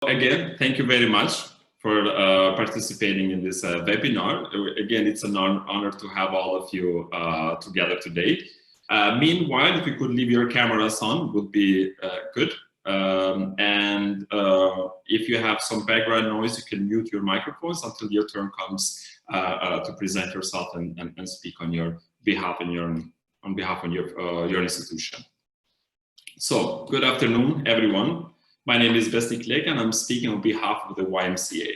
Again, thank you very much for participating in this webinar. Again, it's an honor to have all of you together today. Meanwhile, if you could leave your cameras on, would be good. If you have some background noise, you can mute your microphones until your turn comes to present yourself and speak on your behalf and on behalf of your institution. So, good afternoon, everyone. My name is Besnik Lek, and I'm speaking on behalf of the YMCA.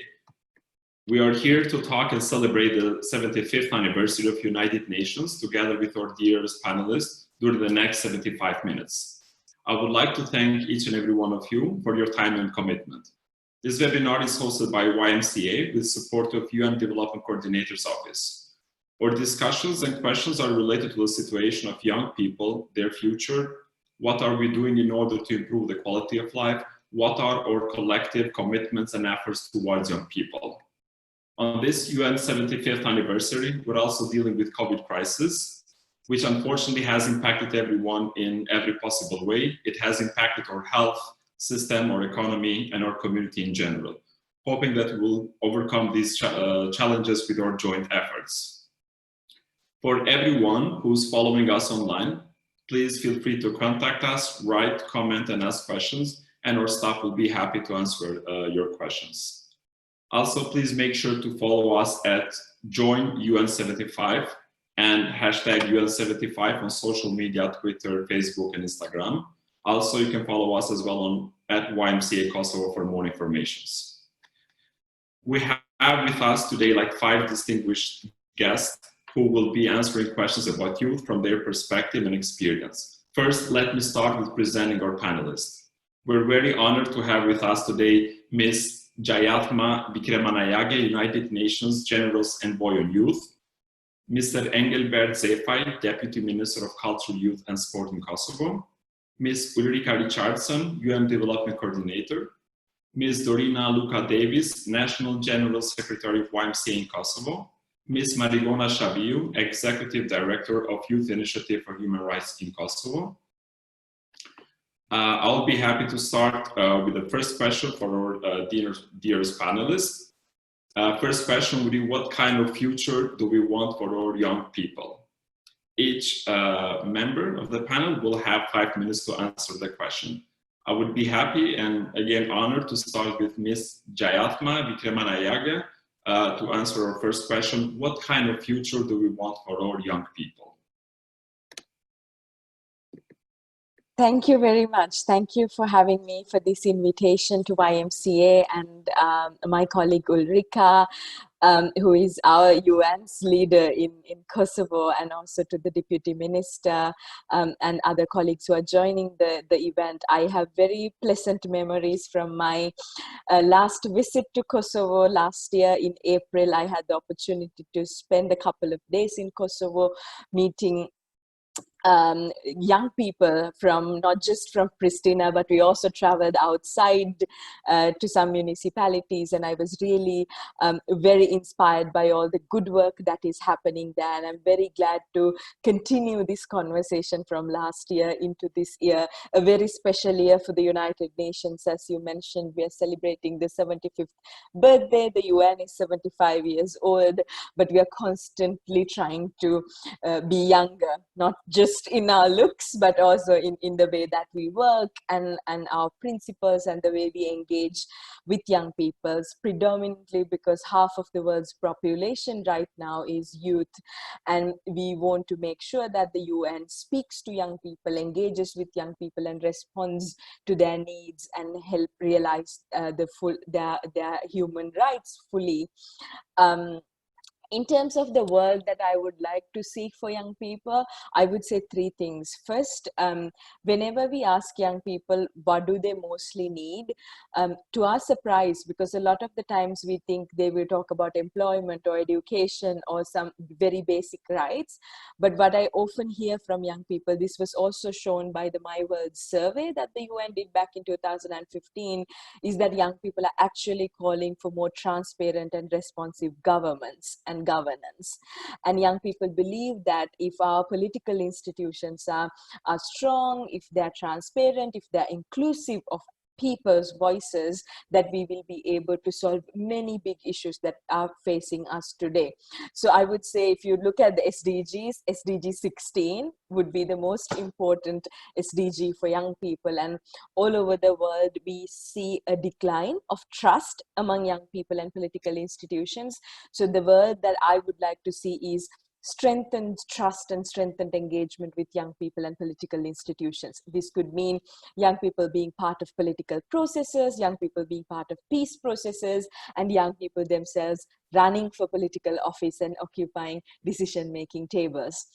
We are here to talk and celebrate the 75th anniversary of United Nations together with our dearest panelists during the next 75 minutes. I would like to thank each and every one of you for your time and commitment. This webinar is hosted by YMCA with support of UN Development Coordinator's Office. Our discussions and questions are related to the situation of young people, their future, what are we doing in order to improve the quality of life, what are our collective commitments and efforts towards young people. On this UN 75th anniversary, we're also dealing with COVID crisis, which unfortunately has impacted everyone in every possible way. It has impacted our health system, our economy, and our community in general, hoping that we'll overcome these challenges with our joint efforts. For everyone who's following us online, please feel free to contact us, write, comment, and ask questions, and our staff will be happy to answer your questions. Also, please make sure to follow us at JoinUN75 and hashtag UN75 on social media, Twitter, Facebook, and Instagram. Also, you can follow us as well on at YMCA Kosovo for more informations. We have with us today like 5 distinguished guests who will be answering questions about youth from their perspective and experience. First, let me start with presenting our panelists. We're very honored to have with us today Ms. Jayatma Vikremanayage, United Nations General's Envoy on Youth, Mr. Engelbert Zefai, Deputy Minister of Culture, Youth and Sport in Kosovo, Ms. Ulrika Richardson, UN Development Coordinator, Ms. Dorina Luca Davis, National General Secretary of YMCA in Kosovo, Ms. Marigona Shaviu, Executive Director of Youth Initiative for Human Rights in Kosovo. I'll be happy to start with the first question for our dearest panelists. First question would be, what kind of future do we want for our young people? Each member of the panel will have 5 minutes to answer the question. I would be happy and again honored to start with Ms. Jayatma Vikremanayage to answer our first question. What kind of future do we want for our young people? Thank you very much. Thank you for having me for this invitation to YMCA and my colleague Ulrika, who is our UN's leader in Kosovo, and also to the Deputy Minister and other colleagues who are joining the event. I have very pleasant memories from my last visit to Kosovo last year in April. I had the opportunity to spend a couple of days in Kosovo meeting young people from not just from Pristina, but we also traveled outside to some municipalities, and I was really very inspired by all the good work that is happening there, and I'm very glad to continue this conversation from last year into this year, a very special year for the United Nations. As you mentioned, we are celebrating the 75th birthday. The UN is 75 years old, but we are constantly trying to be younger, not just in our looks, but also in the way that we work and our principles and the way we engage with young people, predominantly because half of the world's population right now is youth. And we want to make sure that the UN speaks to young people, engages with young people, and responds to their needs and help realize their human rights fully. In terms of the world that I would like to see for young people, I would say 3 things. First, whenever we ask young people what do they mostly need, to our surprise, because a lot of the times we think they will talk about employment or education or some very basic rights. But what I often hear from young people, this was also shown by the My World survey that the UN did back in 2015, is that young people are actually calling for more transparent and responsive governments and governance. And young people believe that if our political institutions are strong, if they're transparent, if they're inclusive of people's voices that we will be able to solve many big issues that are facing us today. So I would say if you look at the SDGs, SDG 16 would be the most important SDG for young people. And all over the world, we see a decline of trust among young people and political institutions. So the word that I would like to see is strengthened trust and strengthened engagement with young people and political institutions. This could mean young people being part of political processes, young people being part of peace processes, and young people themselves running for political office and occupying decision-making tables.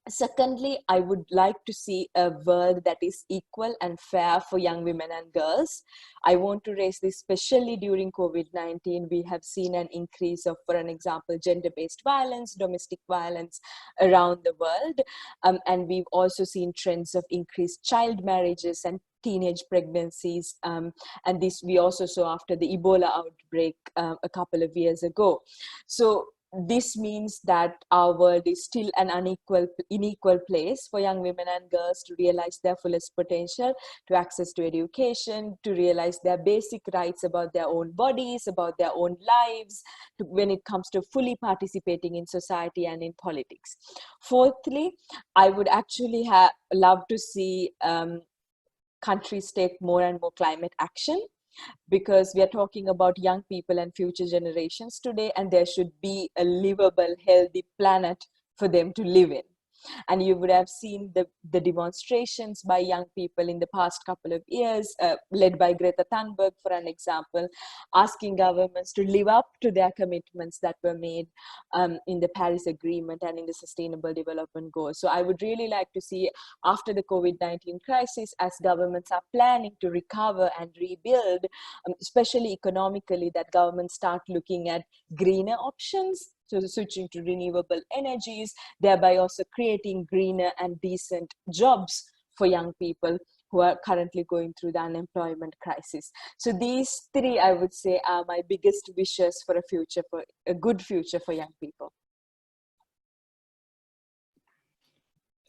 Secondly, I would like to see a world that is equal and fair for young women and girls. I want to raise this especially during COVID-19. We have seen an increase of, for an example, gender-based violence, domestic violence around the world. And we've also seen trends of increased child marriages and teenage pregnancies. And this we also saw after the Ebola outbreak a couple of years ago. So this means that our world is still an unequal place for young women and girls to realize their fullest potential, to access to education, to realize their basic rights about their own bodies, about their own lives, when it comes to fully participating in society and in politics. Fourthly, I would actually love to see countries take more and more climate action, because we are talking about young people and future generations today, and there should be a livable, healthy planet for them to live in. And you would have seen the demonstrations by young people in the past couple of years, led by Greta Thunberg, for an example, asking governments to live up to their commitments that were made in the Paris Agreement and in the Sustainable Development Goals. So I would really like to see, after the COVID-19 crisis, as governments are planning to recover and rebuild, especially economically, that governments start looking at greener options, so switching to renewable energies, thereby also creating greener and decent jobs for young people who are currently going through the unemployment crisis. So these three, I would say, are my biggest wishes for a good future for young people.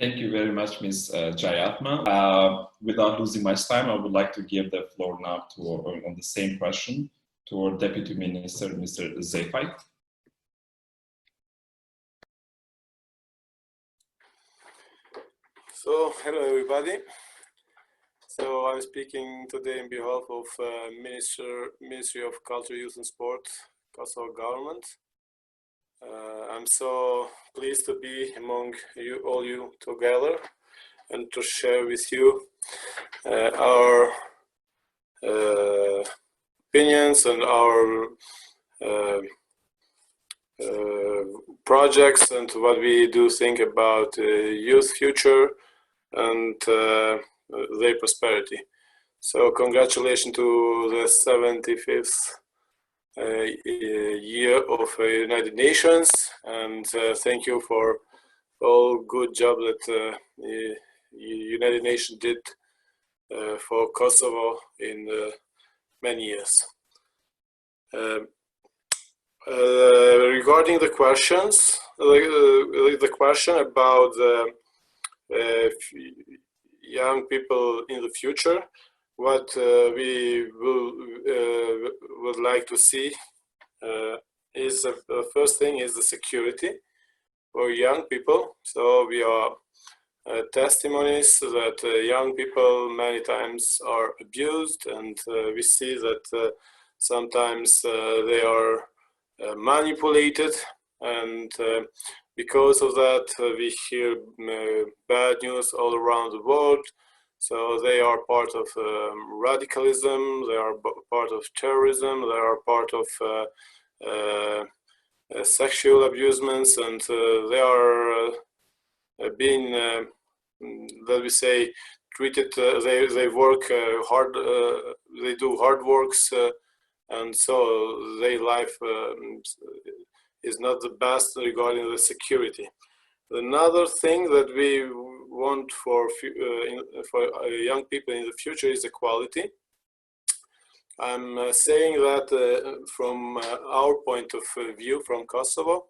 Thank you very much, Ms. Jayatma. Without losing much time, I would like to give the floor now on the same question to our Deputy Minister, Mr. Zeyfai. So, hello everybody. So I'm speaking today on behalf of Ministry of Culture, Youth and Sport, Kosovo government. I'm so pleased to be among all you together and to share with you our opinions and our projects and what we do think about youth future and their prosperity. So congratulations to the 75th year of United Nations, and thank you for all good job that United Nations did for Kosovo in many years. Regarding the questions, the question about young people in the future, what we would like to see is the first thing is the security for young people. So we are testimonies that young people many times are abused, and we see that sometimes they are manipulated, and because of that we hear bad news all around the world. So they are part of radicalism, they are part of terrorism, they are part of sexual abusements, and they are being, let me say, treated, they work hard, they do hard works, and so their life is not the best regarding the security. Another thing that we want for young people in the future is equality. I'm saying that from our point of view from Kosovo.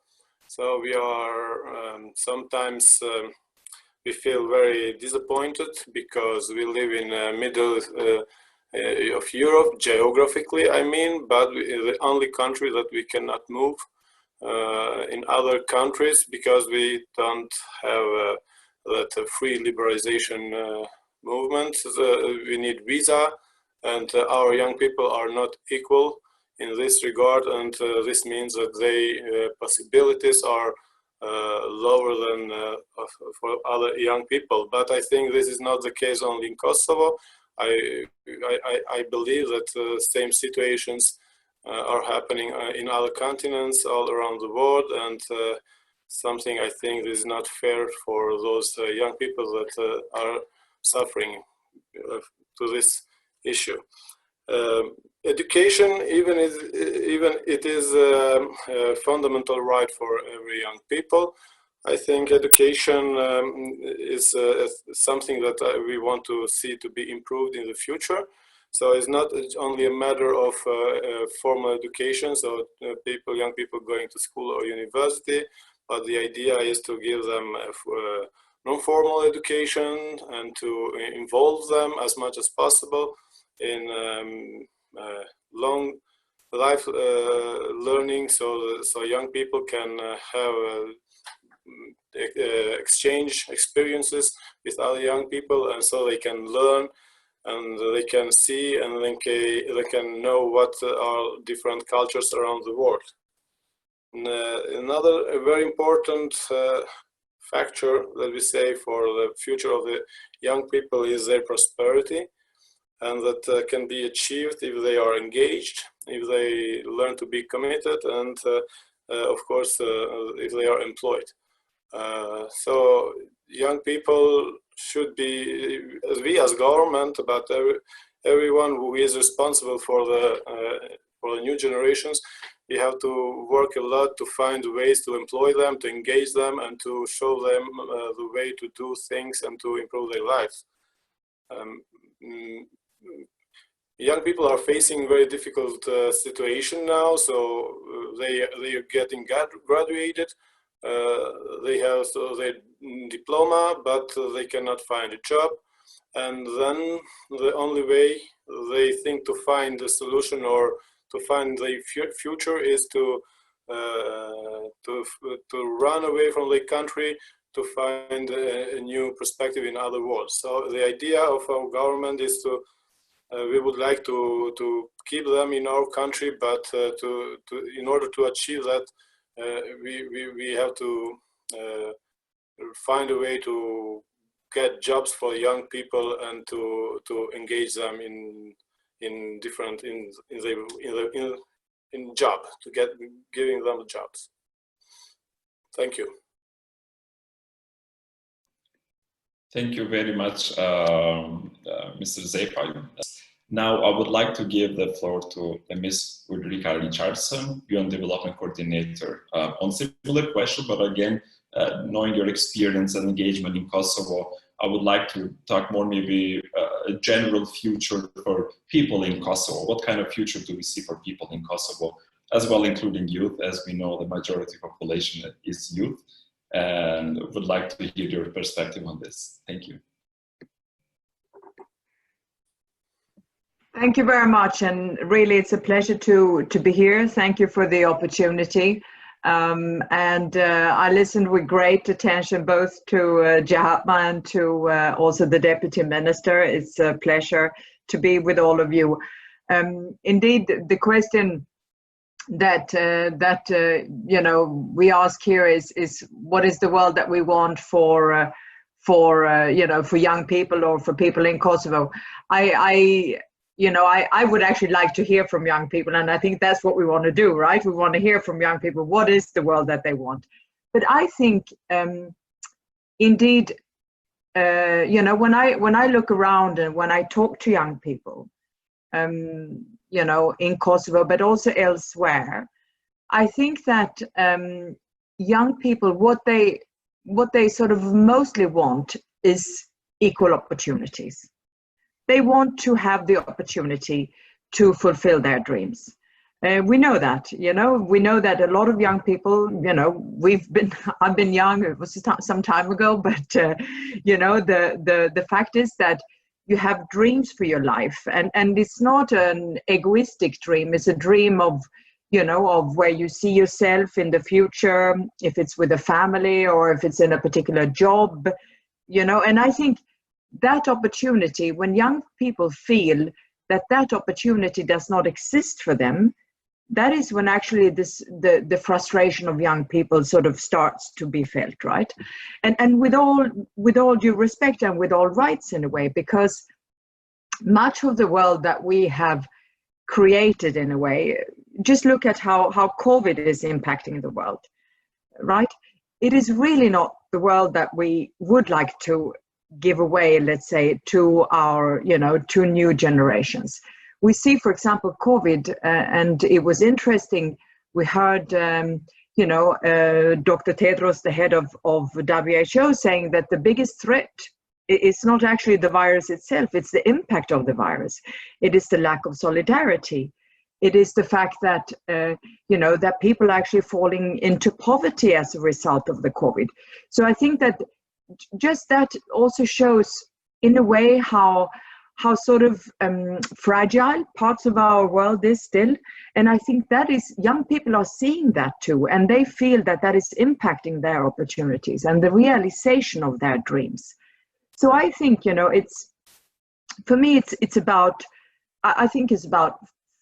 So we are sometimes we feel very disappointed because we live in a middle of Europe, geographically, I mean, but the only country that we cannot move in other countries because we don't have that free liberalization movement. We need visa, and our young people are not equal in this regard, and this means that their possibilities are lower than for other young people. But I think this is not the case only in Kosovo. I believe that same situations are happening in other continents all around the world, and something I think is not fair for those young people that are suffering to this issue. Education, even it is a fundamental right for every young people. I think education is something that we want to see to be improved in the future. So it's not only a matter of formal education, so young people going to school or university, but the idea is to give them non-formal education and to involve them as much as possible in long life learning, so young people can have exchange experiences with other young people, and so they can learn and they can see and they can know what are different cultures around the world. And, another very important factor that we say for the future of the young people is their prosperity, and that can be achieved if they are engaged, if they learn to be committed, and of course if they are employed. So young people should be, we as government, but everyone who is responsible for the new generations, we have to work a lot to find ways to employ them, to engage them, and to show them the way to do things and to improve their lives. Young people are facing a very difficult situation now, so they are getting graduated. They have their diploma, but they cannot find a job, and then the only way they think to find a solution or to find the future is to run away from the country, to find a new perspective in other worlds. So the idea of our government is to we would like to keep them in our country, but in order to achieve that, we have to find a way to get jobs for young people and to engage them in different in job, to giving them jobs. Thank you. Thank you very much, Mr. Zepa. Now I would like to give the floor to Ms. Ulrika Richardson, Beyond Development Coordinator, on similar question, but again, knowing your experience and engagement in Kosovo, I would like to talk more maybe a general future for people in Kosovo. What kind of future do we see for people in Kosovo, as well including youth, as we know the majority population is youth, and would like to hear your perspective on this. Thank you. Thank you very much, and really it's a pleasure to be here. Thank you for the opportunity. I listened with great attention both to Jahatma and to also the Deputy Minister. It's a pleasure to be with all of you. Indeed, the question that you know we ask here is what is the world that we want for you know, for young people or for people in Kosovo? I would actually like to hear from young people, and I think that's what we want to do, right? We want to hear from young people, what is the world that they want? But I think, indeed, you know, when I look around and when I talk to young people, you know, in Kosovo, but also elsewhere, I think that young people, what they sort of mostly want is equal opportunities. They want to have the opportunity to fulfill their dreams. We know that, you know, we know that a lot of young people, you know, I've been young, it was some time ago, but, you know, the fact is that you have dreams for your life, and it's not an egoistic dream. It's a dream of, you know, of where you see yourself in the future, if it's with a family or if it's in a particular job, you know. And I think that opportunity, when young people feel that that opportunity does not exist for them, that is when actually the frustration of young people sort of starts to be felt, right? And with all due respect and with all rights in a way, because much of the world that we have created in a way, just look at how COVID is impacting the world, right? It is really not the world that we would like to give away, let's say, to our, you know, to new generations. We see, for example, COVID, and it was interesting. We heard, you know, Dr. Tedros, the head of WHO, saying that the biggest threat is not actually the virus itself, it's the impact of the virus. It is the lack of solidarity. It is the fact that, you know, that people are actually falling into poverty as a result of the COVID. So I think that just that also shows, in a way, how sort of fragile parts of our world is still. And I think that is, young people are seeing that too, and they feel that that is impacting their opportunities and the realization of their dreams. So I think, you know, it's, for me, it's about, I think it's about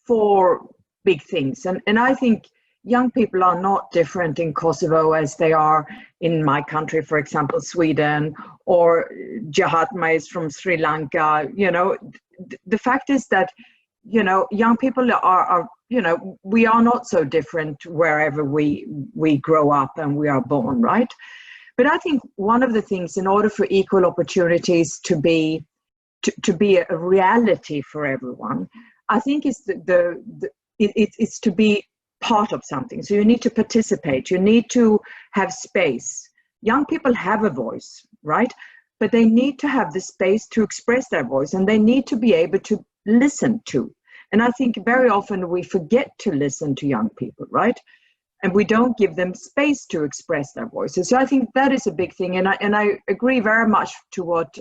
4 big things. And I think young people are not different in Kosovo as they are in my country, for example, Sweden, or Jahatma is from Sri Lanka. You know, the fact is that, you know, young people are, you know, we are not so different wherever we grow up and we are born, right? But I think one of the things, in order for equal opportunities to be a reality for everyone, I think is it's to be part of something. So you need to participate, you need to have space. Young people have a voice, right? But they need to have the space to express their voice, and they need to be able to listen to. And I think very often we forget to listen to young people, right? And we don't give them space to express their voices. So I think that is a big thing. And I agree very much to what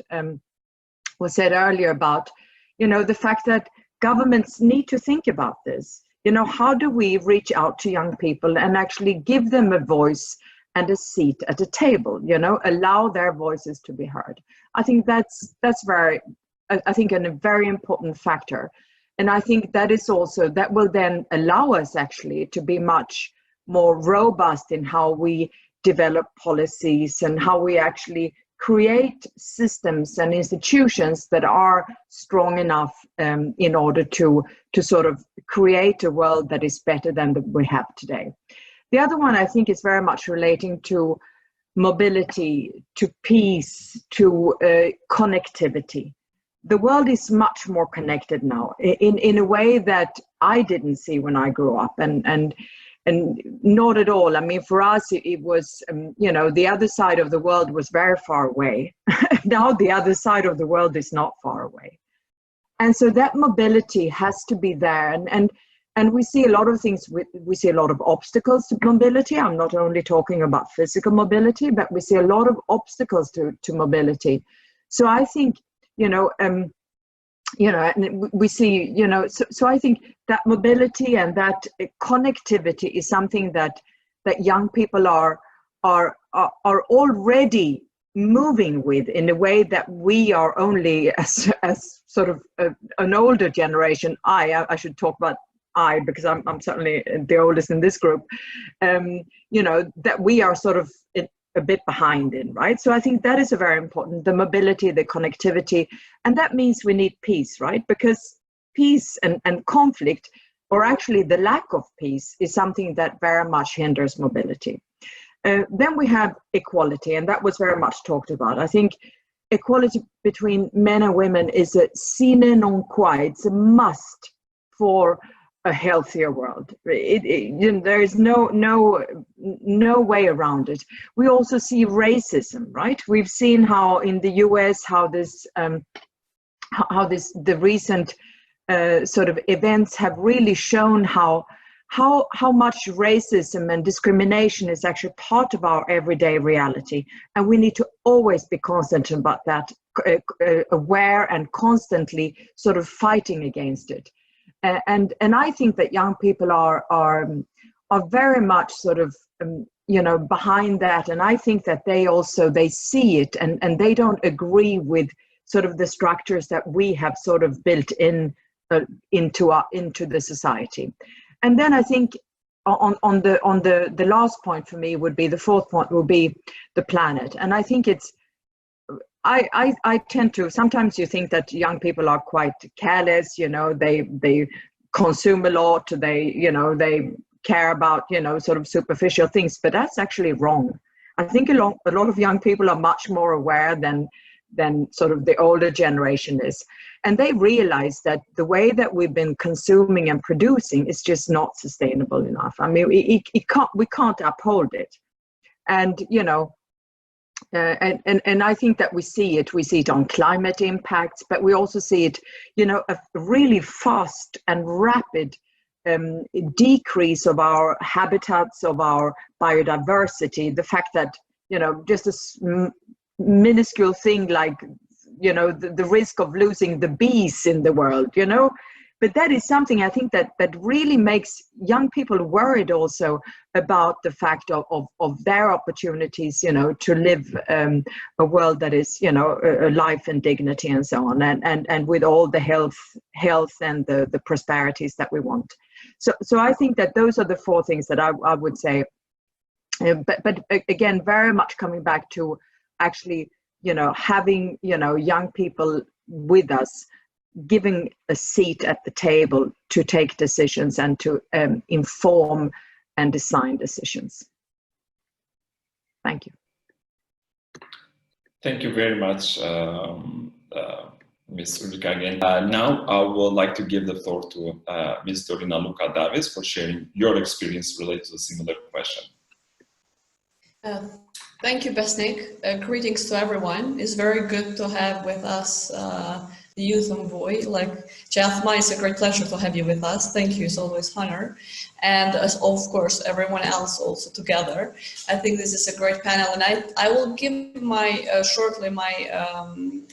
was said earlier about, you know, the fact that governments need to think about this. You know, how do we reach out to young people and actually give them a voice and a seat at a table, you know, allow their voices to be heard? I think that's very, I think, a very important factor. And I think that is also, that will then allow us actually to be much more robust in how we develop policies and how we actually create systems and institutions that are strong enough in order to sort of create a world that is better than we have today. The other one, I think, is very much relating to mobility, to peace, to connectivity. The world is much more connected now in a way that I didn't see when I grew up, and not at all. I mean, for us, it was, you know, the other side of the world was very far away. Now the other side of the world is not far away. And so that mobility has to be there. And we see a lot of things, we see a lot of obstacles to mobility. I'm not only talking about physical mobility, but we see a lot of obstacles to mobility. So I think, you know, and we see, you know, so I think that mobility and that connectivity is something that young people are already moving with, in a way that we are only, as sort of an older generation. I should talk about I, because I'm certainly the oldest in this group. You know, that we are sort of a bit behind in, right? So I think that is a very important, the mobility, the connectivity, and that means we need peace, right? Because peace and conflict, or actually the lack of peace, is something that very much hinders mobility. Then we have equality, and that was very much talked about. I think equality between men and women is a sine non qua, it's a must for a healthier world. You know, there is no way around it. We also see racism, right? We've seen how in the US, the recent sort of events have really shown how much racism and discrimination is actually part of our everyday reality, and we need to always be constant about that aware and constantly sort of fighting against it. And I think that young people are very much sort of you know, behind that, and I think that they see it, and they don't agree with sort of the structures that we have sort of built in into the society. And then I think on the last point for me would be, the fourth point will be the planet. And I think it's I tend to, sometimes you think that young people are quite careless, you know, they consume a lot, they care about, you know, sort of superficial things, but that's actually wrong. I think a lot of young people are much more aware than sort of the older generation is. And they realize that the way that we've been consuming and producing is just not sustainable enough. I mean, we can't uphold it. And, you know, and I think that we see it on climate impacts, but we also see it, you know, a really fast and rapid decrease of our habitats, of our biodiversity. The fact that, you know, just a minuscule thing like, you know, the risk of losing the bees in the world, you know, but that is something I think that really makes young people worried also about the fact of their opportunities, you know, to live a world that is, you know, a life and dignity and so on, and with all the health and the prosperities that we want. So I think that those are the four things that I would say. But again, very much coming back to actually, you know, having, you know, young people with us, giving a seat at the table to take decisions and to inform and design decisions. Thank you. Thank you very much, Ms. Ulrika again. Now I would like to give the floor to Ms. Dorina Luca Davis for sharing your experience related to a similar question. Thank you, Besnik. Greetings to everyone. It's very good to have with us the Youth Envoy. Like Jathma, it's a great pleasure to have you with us. Thank you, it's always an honor. And as of course, everyone else also together. I think this is a great panel, and I will give my shortly my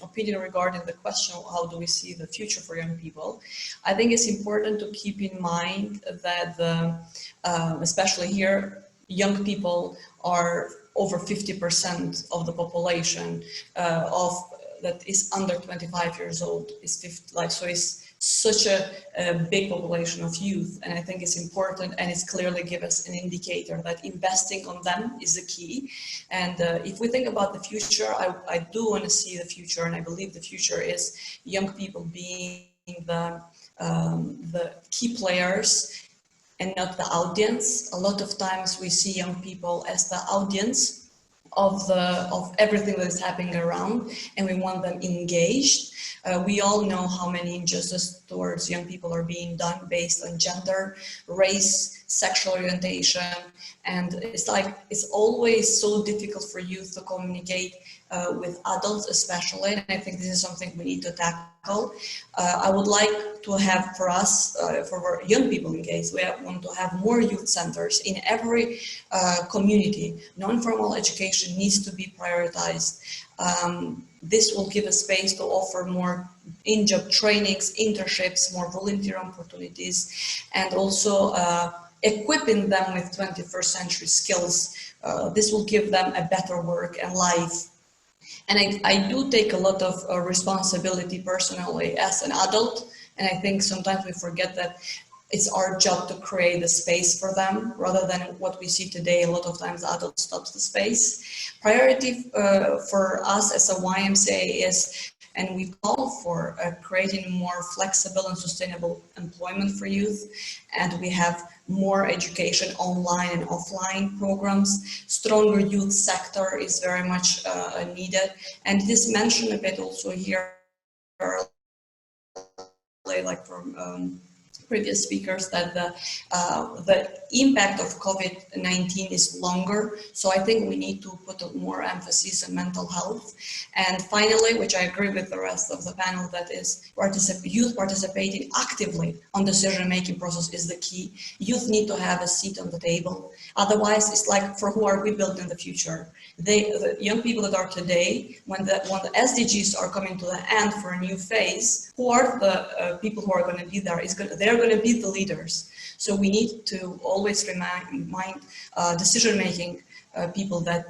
opinion regarding the question, how do we see the future for young people? I think it's important to keep in mind that especially here, young people are over 50% of the population that is under 25 years old is 50, like, so it's such a big population of youth, and I think it's important, and it's clearly give us an indicator that investing on them is the key. And if we think about the future, I do want to see the future, and I believe the future is young people being the key players and not the audience. A lot of times we see young people as the audience of everything that is happening around, and we want them engaged. We all know how many injustices towards young people are being done based on gender, race, sexual orientation, and it's like it's always so difficult for youth to communicate with adults especially, and I think this is something we need to tackle. I would like to have for us, for young people engaged, we want to have more youth centers in every community. Non-formal education needs to be prioritized. This will give a space to offer more in-job trainings, internships, more volunteer opportunities, and also equipping them with 21st century skills. This will give them a better work and life. And I do take a lot of responsibility personally as an adult, and I think sometimes we forget that it's our job to create a space for them rather than what we see today. A lot of times the adult stops the space. Priority for us as a YMCA is, and we call for creating more flexible and sustainable employment for youth, and we have more education online and offline programs. Stronger youth sector is very much needed, and this mentioned a bit also here, like from previous speakers that the impact of COVID-19 is longer. So I think we need to put more emphasis on mental health. And finally, which I agree with the rest of the panel, that is youth participating actively on decision-making process is the key. Youth need to have a seat on the table. Otherwise, it's like, for who are we building the future? The young people that are today, when the SDGs are coming to the end for a new phase, who are the people who are going to be there? They're going to be the leaders. So we need to always remind decision-making people that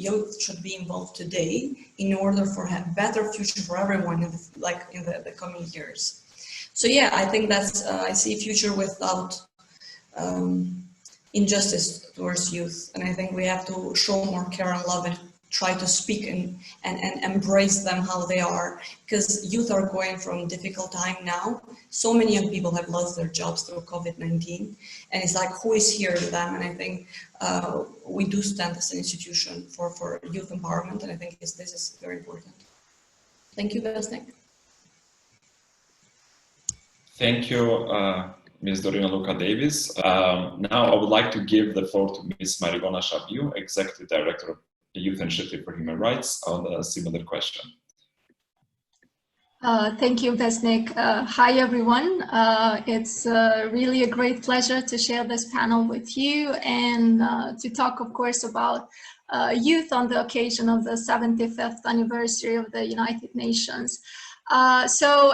youth should be involved today in order for a better future for everyone in the coming years. So yeah, I think that's I see a future without injustice towards youth, and I think we have to show more care and love and try to speak and embrace them how they are, because youth are going from a difficult time now. So many young people have lost their jobs through COVID-19, and it's like, who is here to them? And I think we do stand as an institution for youth empowerment, and I think this is very important. Thank you, Vesnik. Thank you, Ms. Dorina Luka-Davis. Now I would like to give the floor to Ms. Marigona Shabiu, Executive Director of the Youth Initiative for Human Rights, on a similar question. Thank you, Vesnik. Hi, everyone. It's really a great pleasure to share this panel with you and to talk, of course, about youth on the occasion of the 75th anniversary of the United Nations. So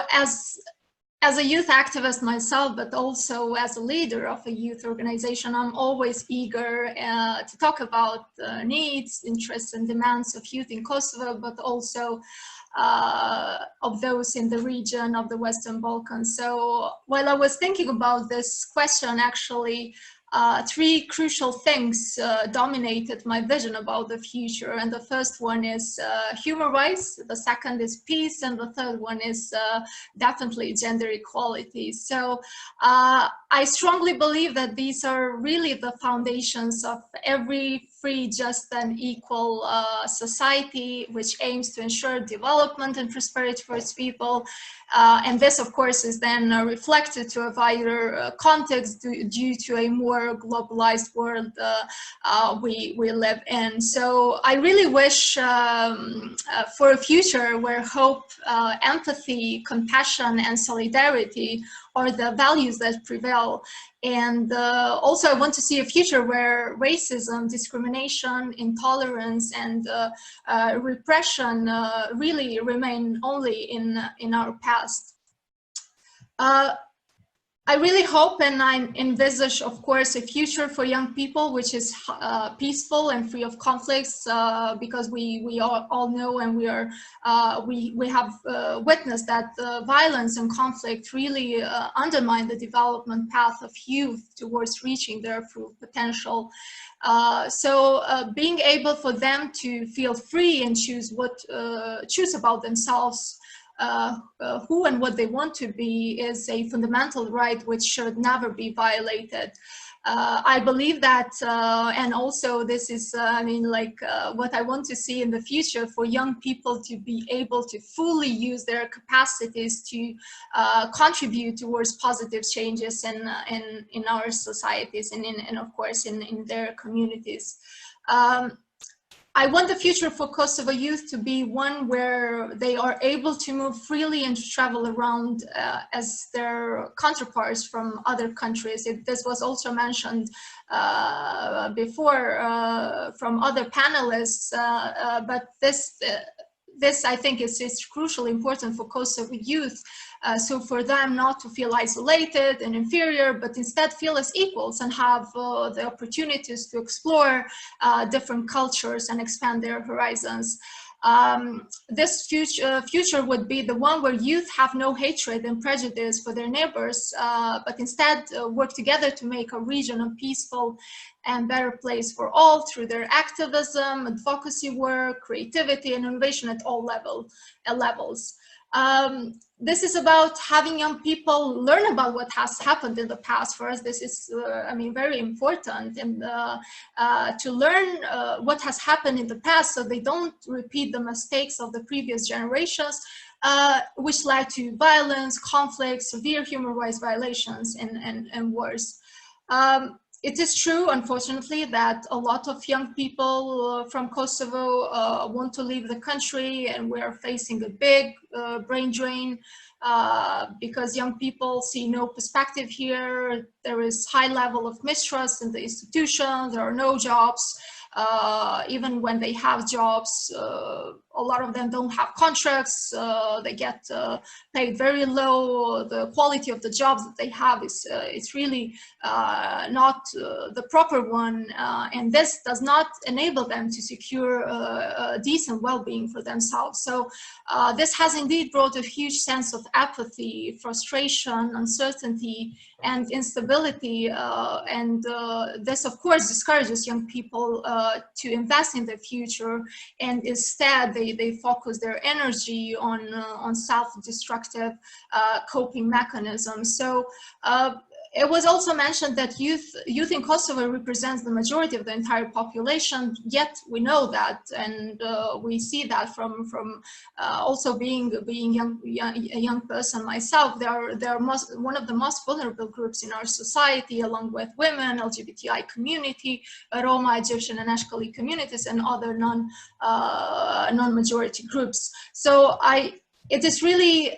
as a youth activist myself, but also as a leader of a youth organization, I'm always eager to talk about the needs, interests, and demands of youth in Kosovo, but also of those in the region of the Western Balkans. So while I was thinking about this question, actually, three crucial things dominated my vision about the future. And the first one is human rights, the second is peace, and the third one is definitely gender equality. So I strongly believe that these are really the foundations of every free, just, and equal society, which aims to ensure development and prosperity for its people. And this, of course, is then reflected to a wider context due to a more globalized world we live in. So I really wish for a future where hope, empathy, compassion, and solidarity are the values that prevail. And also I want to see a future where racism, discrimination, intolerance, and repression really remain only in our past. I really hope and I envisage, of course, a future for young people which is peaceful and free of conflicts, because we all know and we have witnessed that violence and conflict really undermine the development path of youth towards reaching their full potential. So being able for them to feel free and choose about themselves, who and what they want to be, is a fundamental right which should never be violated. I believe that, and also this is, what I want to see in the future, for young people to be able to fully use their capacities to contribute towards positive changes in our societies and of course in their communities. I want the future for Kosovo youth to be one where they are able to move freely and to travel around as their counterparts from other countries. This was also mentioned before from other panelists, but this I think is crucially important for Kosovo youth. So for them not to feel isolated and inferior, but instead feel as equals and have the opportunities to explore different cultures and expand their horizons. This future would be the one where youth have no hatred and prejudice for their neighbors, but instead work together to make a region a peaceful and better place for all through their activism, advocacy work, creativity, and innovation at all levels. This is about having young people learn about what has happened in the past. For us, this is, very important, and to learn what has happened in the past so they don't repeat the mistakes of the previous generations, which led to violence, conflict, severe human rights violations, and wars. It is true, unfortunately, that a lot of young people from Kosovo want to leave the country, and we are facing a big brain drain because young people see no perspective here. There is high level of mistrust in the institutions. There are no jobs. Even when they have jobs, a lot of them don't have contracts. They get paid very low. The quality of the jobs that they have is it's really not the proper one, and this does not enable them to secure a decent well-being for themselves. So this has indeed brought a huge sense of apathy, frustration, uncertainty, and instability, and this of course discourages young people to invest in their future, and instead they focus their energy on self-destructive coping mechanisms. So it was also mentioned that youth in Kosovo represents the majority of the entire population, yet we know that, and we see that from also being a young person myself. They're one of the most vulnerable groups in our society, along with women, LGBTI community, Roma, Egyptian, and Ashkali communities, and other non-majority groups. So it is really,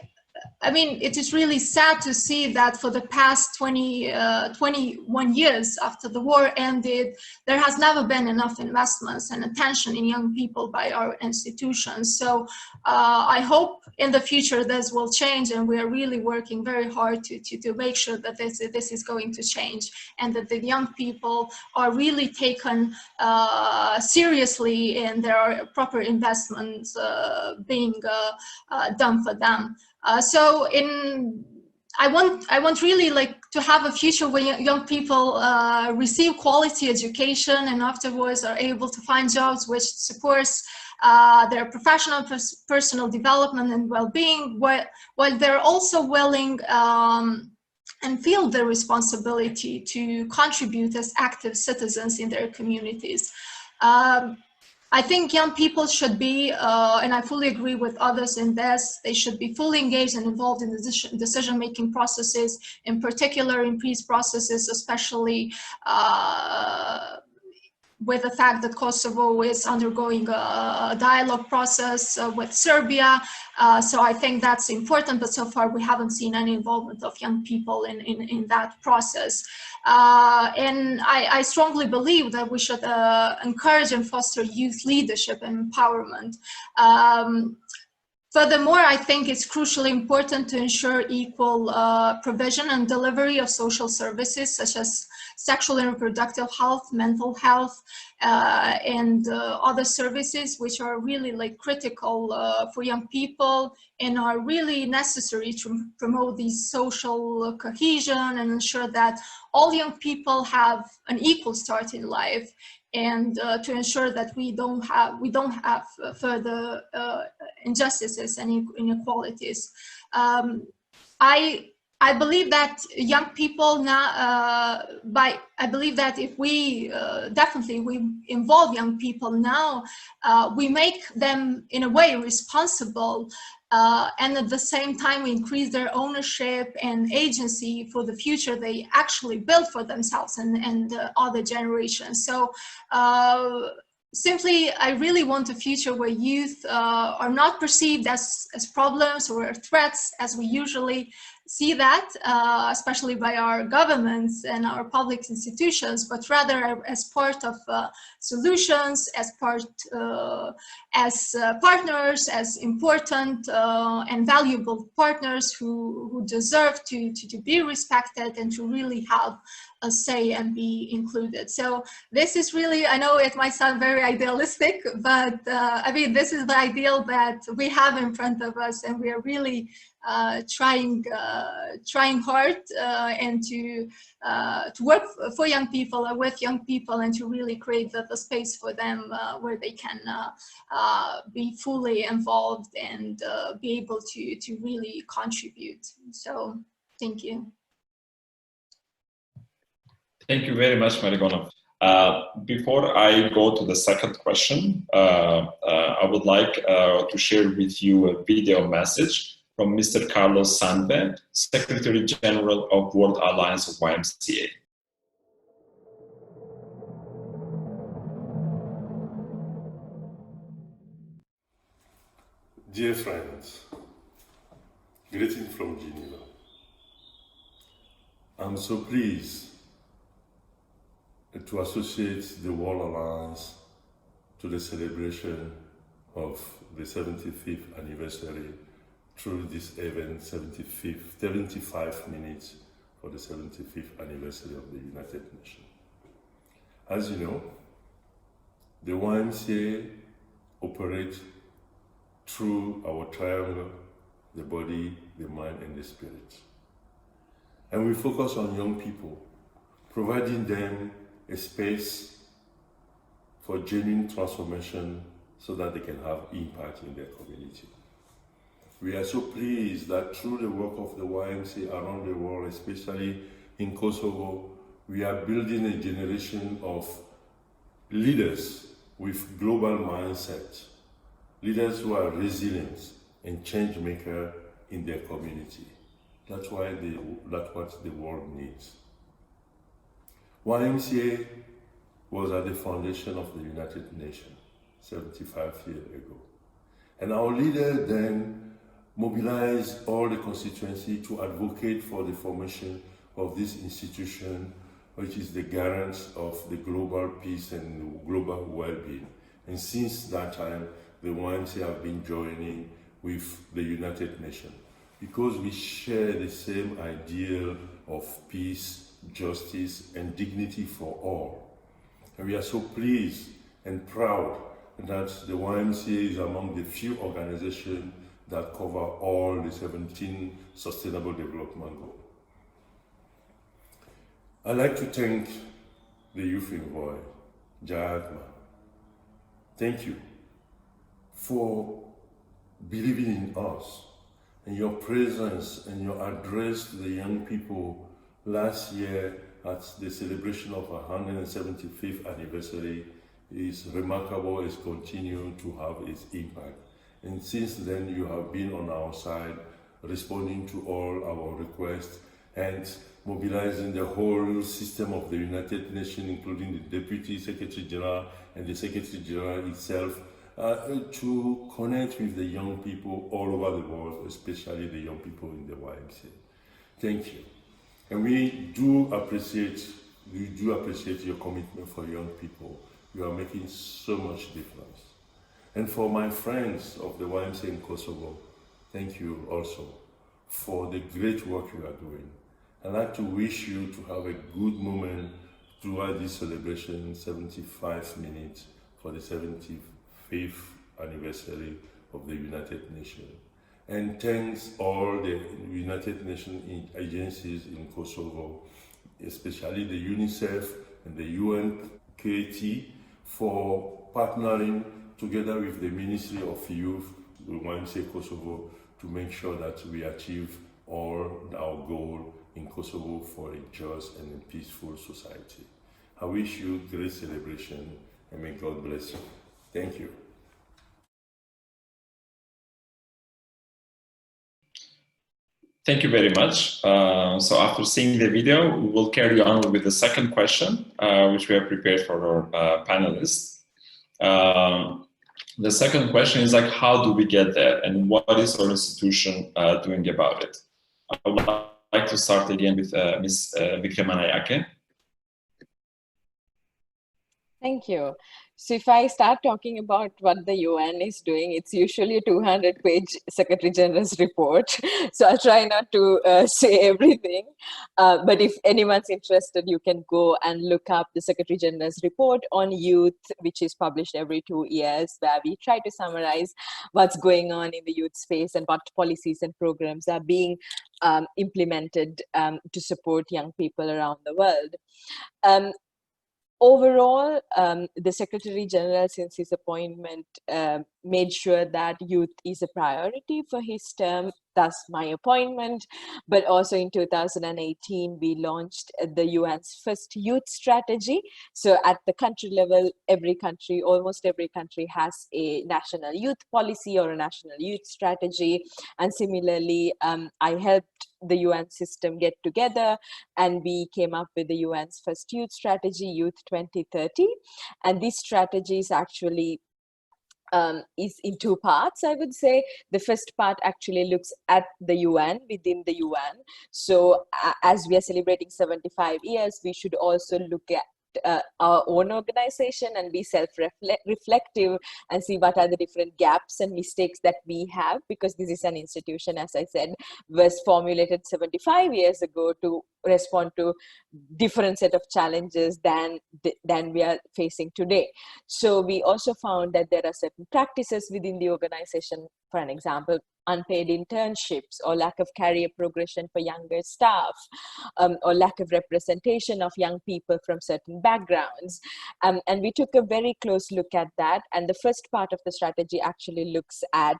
I mean, it is really sad to see that for the past 21 years after the war ended, there has never been enough investments and attention in young people by our institutions. So I hope in the future this will change, and we are really working very hard to make sure that this is going to change, and that the young people are really taken seriously, and there are proper investments being done for them. So I want really like to have a future where young people receive quality education and afterwards are able to find jobs which supports their professional, personal development and well-being, while they're also willing and feel the responsibility to contribute as active citizens in their communities. I think young people should be, and I fully agree with others in this, they should be fully engaged and involved in the decision-making processes, in particular in peace processes, especially with the fact that Kosovo is undergoing a dialogue process with Serbia. So I think that's important, but so far we haven't seen any involvement of young people in that process. And I strongly believe that we should encourage and foster youth leadership and empowerment. Furthermore, I think it's crucially important to ensure equal provision and delivery of social services such as sexual and reproductive health, mental health, and other services which are really like critical for young people and are really necessary to promote these social cohesion and ensure that all young people have an equal start in life, and to ensure that we don't have further injustices and inequalities. I believe that young people now, I believe that if we definitely we involve young people now, we make them in a way responsible, and at the same time we increase their ownership and agency for the future they actually build for themselves and other generations. So simply, I really want a future where youth are not perceived as problems or threats as we usually see that, especially by our governments and our public institutions, but rather as part of solutions, as partners, as important and valuable partners who deserve to be respected and to really have a say and be included. So this is really, I know it might sound very idealistic, but I mean, this is the ideal that we have in front of us, and we are really trying hard and to work for young people or with young people, and to really create the space for them where they can be fully involved and be able to really contribute. So thank you. Thank you very much, Marigona. Before I go to the second question, I would like to share with you a video message from Mr. Carlos Sanve, Secretary General of World Alliance of YMCA. Dear friends, greetings from Geneva. I'm so pleased to associate the World Alliance to the celebration of the 75th anniversary through this event, 75 minutes for the 75th anniversary of the United Nations. As you know, the YMCA operates through our triangle, the body, the mind, and the spirit. And we focus on young people, providing them a space for genuine transformation so that they can have impact in their community. We are so pleased that through the work of the YMCA around the world, especially in Kosovo, we are building a generation of leaders with global mindset, leaders who are resilient and change maker in their community. That's what the world needs. YMCA was at the foundation of the United Nations 75 years ago. And our leader then mobilized all the constituency to advocate for the formation of this institution, which is the garant of the global peace and global well-being. And since that time, the YMCA have been joining with the United Nations because we share the same ideal of peace, justice, and dignity for all. And we are so pleased and proud that the YMCA is among the few organizations that cover all the 17 Sustainable Development Goals. I'd like to thank the Youth Envoy, YIHR. Thank you for believing in us and your presence and your address to the young people last year at the celebration of our 175th anniversary is remarkable. It's continued to have its impact. And since then, you have been on our side, responding to all our requests and mobilizing the whole system of the United Nations, including the Deputy Secretary General and the Secretary General itself, to connect with the young people all over the world, especially the young people in the YMCA. Thank you. And we do appreciate your commitment for young people. You are making so much difference. And for my friends of the YMCA in Kosovo, thank you also for the great work you are doing. I'd like to wish you to have a good moment throughout this celebration, 75 minutes for the 75th anniversary of the United Nations. And thanks all the United Nations agencies in Kosovo, especially the UNICEF and the UNKT, for partnering together with the Ministry of Youth, the YMCA Kosovo, to make sure that we achieve all our goal in Kosovo for a just and a peaceful society. I wish you great celebration and may God bless you. Thank you. Thank you very much. So after seeing the video, we will carry on with the second question, which we have prepared for our panelists. The second question is like, how do we get there and what is our institution doing about it? I would like to start again with Ms. Vikremanayake. Thank you. So if I start talking about what the UN is doing, it's usually a 200-page Secretary General's report. So I'll try not to say everything. But if anyone's interested, you can go and look up the Secretary General's report on youth, which is published every 2 years, where we try to summarize what's going on in the youth space and what policies and programs are being implemented to support young people around the world. Overall, the Secretary General, since his appointment, made sure that youth is a priority for his term, thus my appointment. But also in 2018, we launched the UN's first youth strategy. So at the country level, almost every country has a national youth policy or a national youth strategy. And similarly, I helped the UN system get together, and we came up with the UN's first youth strategy, Youth 2030. And this strategy is actually is in two parts, I would say. The first part actually looks at the UN, within the UN. So as we are celebrating 75 years, we should also look at our own organization and be self-reflective and see what are the different gaps and mistakes that we have, because this is an institution, as I said, was formulated 75 years ago to respond to different set of challenges than we are facing today. So we also found that there are certain practices within the organization, for an example, unpaid internships or lack of career progression for younger staff, or lack of representation of young people from certain backgrounds. And we took a very close look at that. And the first part of the strategy actually looks at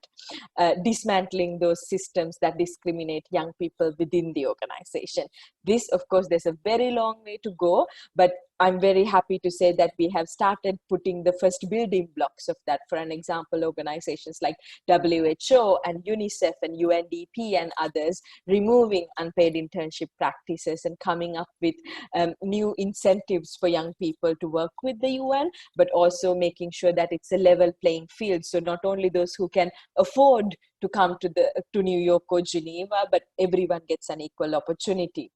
dismantling those systems that discriminate young people within the organization. This, of course, there's a very long way to go, but I'm very happy to say that we have started putting the first building blocks of that. For an example, organizations like WHO and UNICEF and UNDP and others removing unpaid internship practices and coming up with new incentives for young people to work with the UN, but also making sure that it's a level playing field. So not only those who can afford to come to New York or Geneva, but everyone gets an equal opportunity.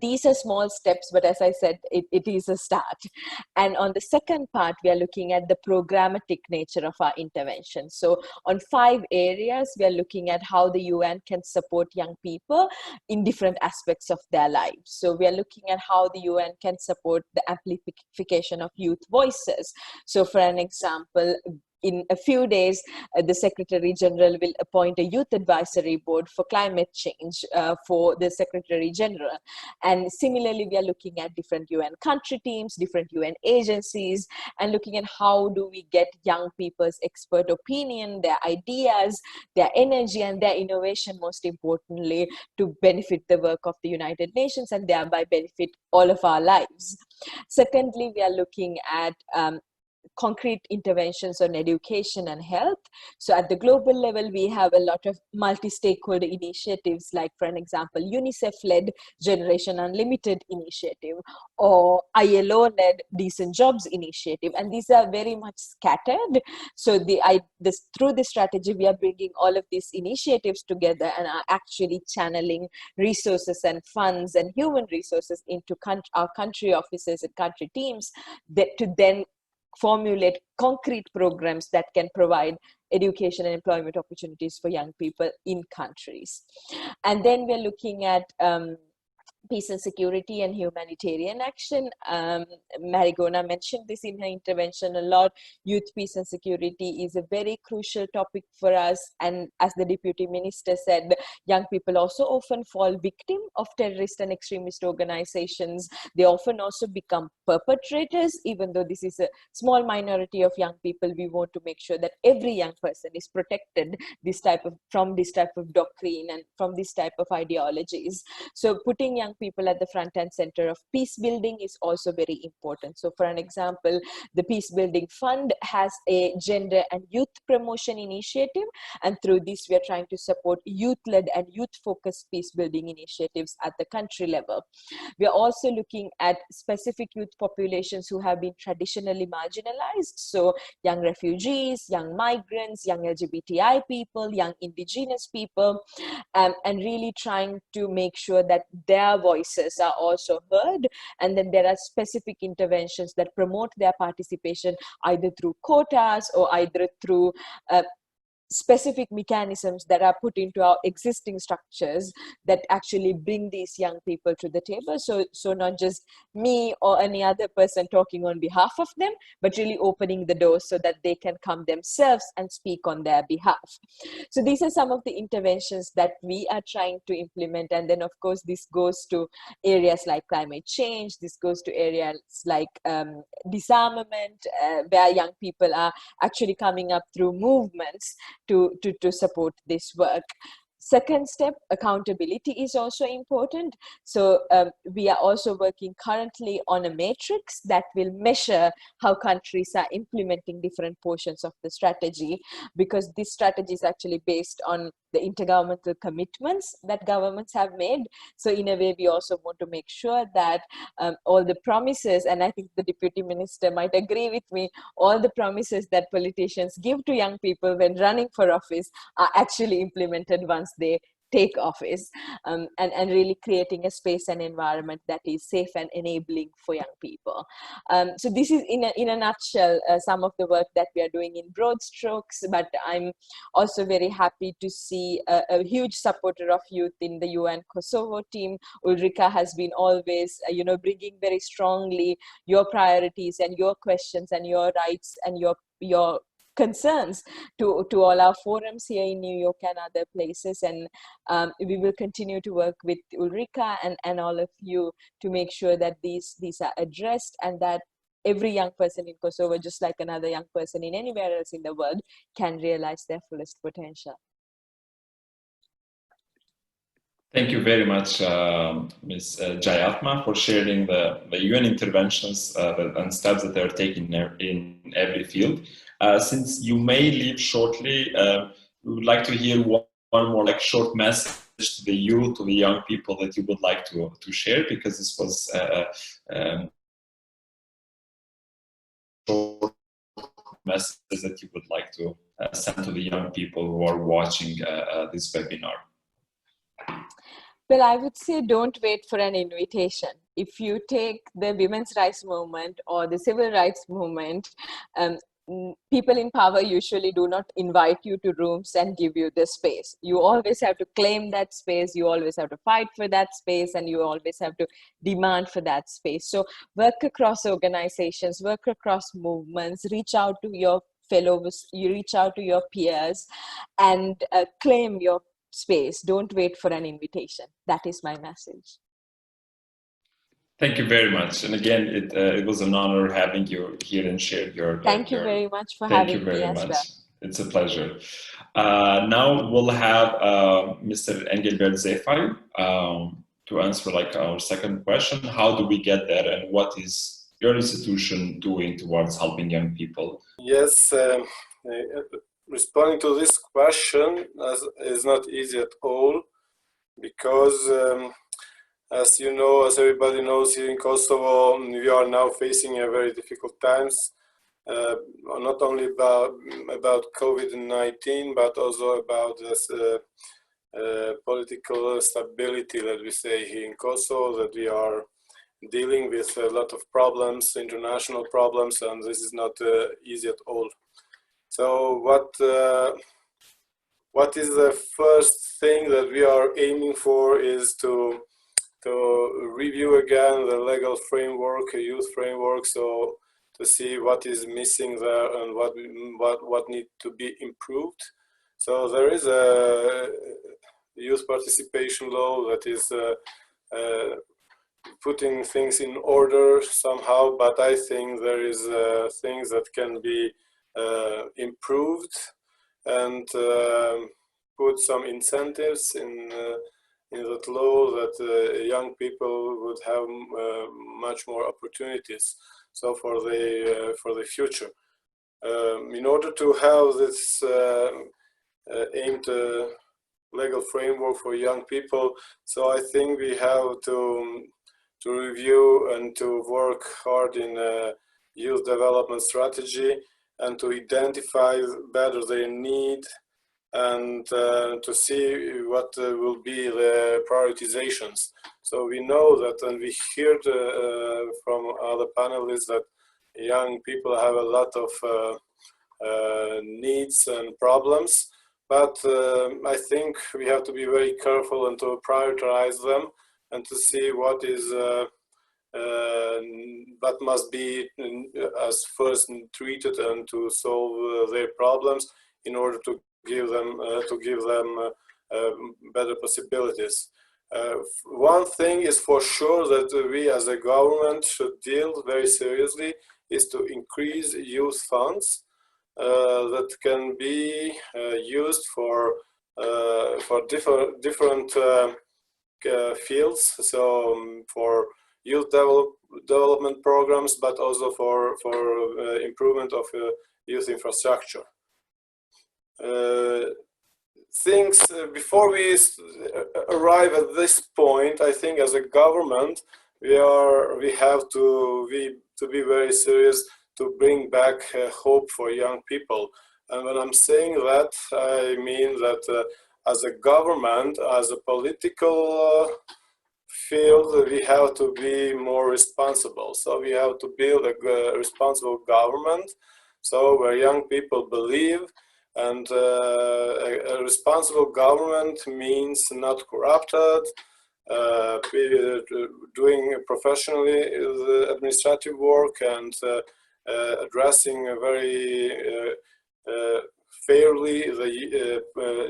These are small steps, but as I said, it is a start. And on the second part, we are looking at the programmatic nature of our intervention. So on 5 areas, we are looking at how the UN can support young people in different aspects of their lives. So we are looking at how the UN can support the amplification of youth voices. So for an example, in a few days, the Secretary General will appoint a youth advisory board for climate change for the Secretary General. And similarly, we are looking at different UN country teams, different UN agencies, and looking at how do we get young people's expert opinion, their ideas, their energy, and their innovation, most importantly, to benefit the work of the United Nations and thereby benefit all of our lives. Secondly, we are looking at concrete interventions on education and health. So at the global level, we have a lot of multi-stakeholder initiatives, like, for an example, UNICEF-led Generation Unlimited initiative or ILO-led Decent Jobs initiative. And these are very much scattered. So through this strategy, we are bringing all of these initiatives together and are actually channeling resources and funds and human resources into our country offices and country teams to then formulate concrete programs that can provide education and employment opportunities for young people in countries. And then we're looking at peace and security and humanitarian action. Marigona mentioned this in her intervention a lot. Youth, peace and security is a very crucial topic for us. And as the Deputy Minister said, young people also often fall victim of terrorist and extremist organizations. They often also become perpetrators. Even though this is a small minority of young people, we want to make sure that every young person is protected from this type of doctrine and from this type of ideologies. So putting young people at the front and center of peace building is also very important. So for an example, the Peace Building Fund has a gender and youth promotion initiative, and through this we are trying to support youth-led and youth-focused peace building initiatives at the country level. We are also looking at specific youth populations who have been traditionally marginalized, so young refugees, young migrants, young LGBTI people, young indigenous people, and really trying to make sure that their voices are also heard. And then there are specific interventions that promote their participation either through quotas or either through specific mechanisms that are put into our existing structures that actually bring these young people to the table. So not just me or any other person talking on behalf of them, but really opening the doors so that they can come themselves and speak on their behalf. So these are some of the interventions that we are trying to implement. And then of course, this goes to areas like climate change. This goes to areas like disarmament, where young people are actually coming up through movements to support this work. Second step, accountability is also important. So we are also working currently on a matrix that will measure how countries are implementing different portions of the strategy, because this strategy is actually based on the intergovernmental commitments that governments have made. So in a way, we also want to make sure that all the promises, and I think the Deputy Minister might agree with me, all the promises that politicians give to young people when running for office are actually implemented once they take office, and really creating a space and environment that is safe and enabling for young people. So this is in a nutshell some of the work that we are doing in broad strokes, but I'm also very happy to see a huge supporter of youth in the UN Kosovo team. Ulrika has been always bringing very strongly your priorities and your questions and your rights and your concerns to all our forums here in New York and other places. And we will continue to work with Ulrika and all of you to make sure that these are addressed, and that every young person in Kosovo, just like another young person in anywhere else in the world, can realize their fullest potential. Thank you very much, Ms. Jayatma, for sharing the UN interventions and steps that they're taking in every field. Since you may leave shortly, we would like to hear one more short message to the youth, to the young people that you would like to share, because this was short message that you would like to send to the young people who are watching this webinar. Well, I would say don't wait for an invitation. If you take the women's rights movement or the civil rights movement, people in power usually do not invite you to rooms and give you the space. You always have to claim that space, you always have to fight for that space, and you always have to demand for that space. So work across organizations, work across movements, reach out to your fellows, you reach out to your peers, and claim your space. Don't wait for an invitation. That is my message. Thank you very much. And again, it was an honor having you here and shared your... Thank you very much for having me as well. It's a pleasure. Now we'll have Mr. Engelbert Zefay to answer our second question. How do we get there, and what is your institution doing towards helping young people? Yes, responding to this question is not easy at all, because as you know, as everybody knows, here in Kosovo, we are now facing a very difficult times, not only about COVID-19, but also about this political stability, let me say, here in Kosovo, that we are dealing with a lot of problems, international problems, and this is not easy at all. So what is the first thing that we are aiming for is to review again the legal framework, youth framework, so to see what is missing there and what needs to be improved. So there is a youth participation law that is putting things in order somehow, but I think there is things that can be improved and put some incentives in that law that young people would have much more opportunities. So for the future, in order to have this aimed legal framework for young people, so I think we have to review and to work hard in a youth development strategy and to identify better their need and to see what will be the prioritizations. So we know that, and we heard from other panelists, that young people have a lot of needs and problems, but I think we have to be very careful and to prioritize them and to see what is that must be as first treated and to solve their problems in order to give them better possibilities. One thing is for sure that we as a government should deal very seriously is to increase youth funds that can be used for different fields. So for youth development programs, but also for improvement of youth infrastructure. Things before we arrive at this point, I think as a government we have to be very serious to bring back hope for young people. And when I'm saying that, I mean that as a government, as a political field, we have to be more responsible. So we have to build a responsible government, so where young people believe. And a responsible government means not corrupted, doing professionally the administrative work and addressing very fairly the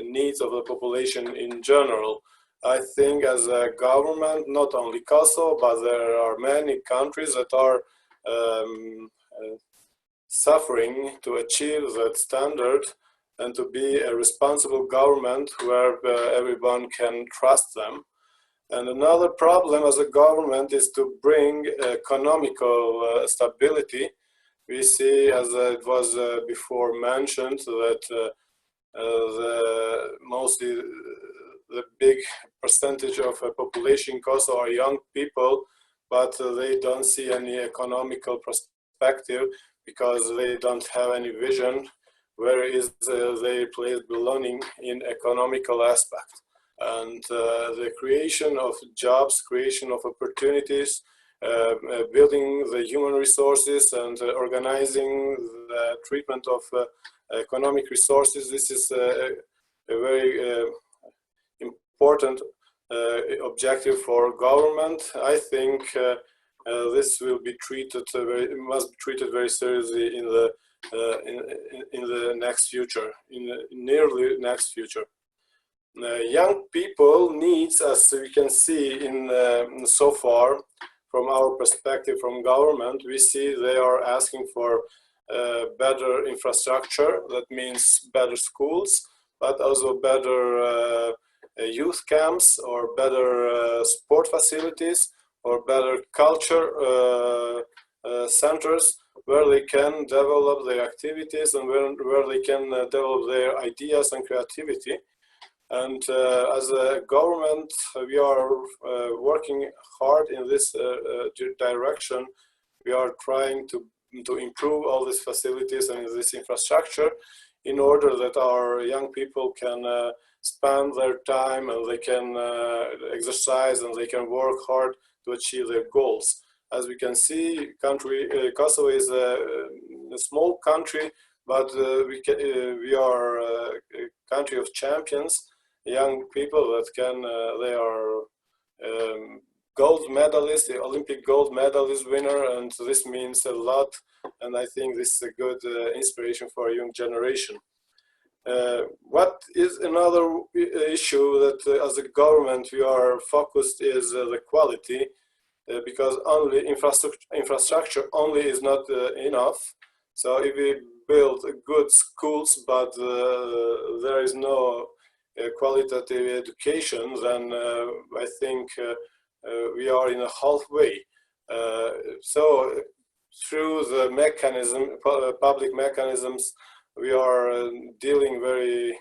needs of the population in general. I think as a government, not only Kosovo, but there are many countries that are suffering to achieve that standard and to be a responsible government where everyone can trust them. And another problem as a government is to bring economical stability. We see, as it was before mentioned, that mostly the big percentage of a population in Kosovo are young people, but they don't see any economical perspective because they don't have any vision where is their place belonging in economical aspect. And the creation of jobs, creation of opportunities, building the human resources and organizing the treatment of economic resources, this is a very important objective for government. I think this will be treated must be treated very seriously in the next future, in the nearly next future. Young people needs, as we can see in so far from our perspective from government, we see they are asking for better infrastructure. That means better schools, but also better youth camps or better sport facilities or better culture centers where they can develop their activities and where they can develop their ideas and creativity. And as a government, we are working hard in this direction. We are trying to improve all these facilities and this infrastructure in order that our young people can spend their time and they can exercise and they can work hard to achieve their goals. As we can see, Kosovo is a small country, but we are a country of champions. Young people that can, they are gold medalists, the Olympic gold medalist winner, and this means a lot. And I think this is a good inspiration for a young generation. What is another issue that as a government we are focused is the quality, because only infrastructure only is not enough. So if we build good schools, but there is no qualitative education, then I think we are in a halfway. So through the mechanism, public mechanisms, we are dealing very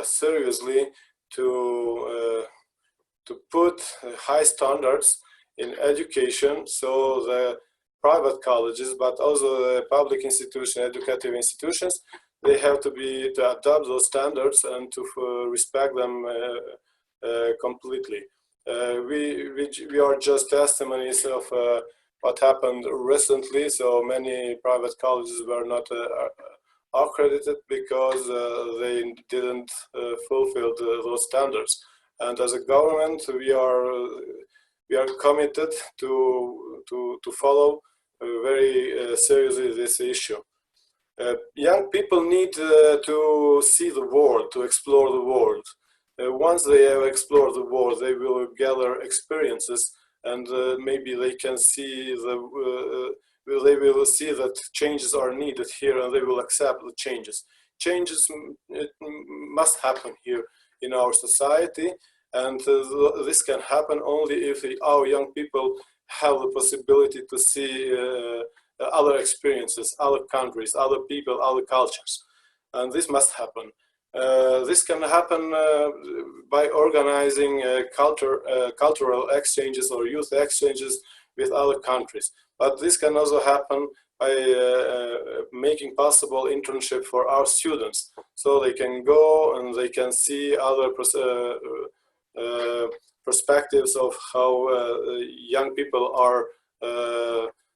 seriously to put high standards in education, so the private colleges, but also the public institutions, educative institutions, they have to adopt those standards and to respect them completely. We are just testimonies of what happened recently. So many private colleges were not are credited because they didn't fulfill those standards. And as a government, we are committed to follow very seriously this issue. Young people need to see the world, to explore the world. Once they have explored the world, they will gather experiences, and maybe they can see they will see that changes are needed here, and they will accept the changes. Changes must happen here in our society, and this can happen only if our young people have the possibility to see other experiences, other countries, other people, other cultures, and this must happen. This can happen by organizing cultural exchanges or youth exchanges with other countries. But this can also happen by making possible internship for our students, so they can go and they can see other perspectives of how young people are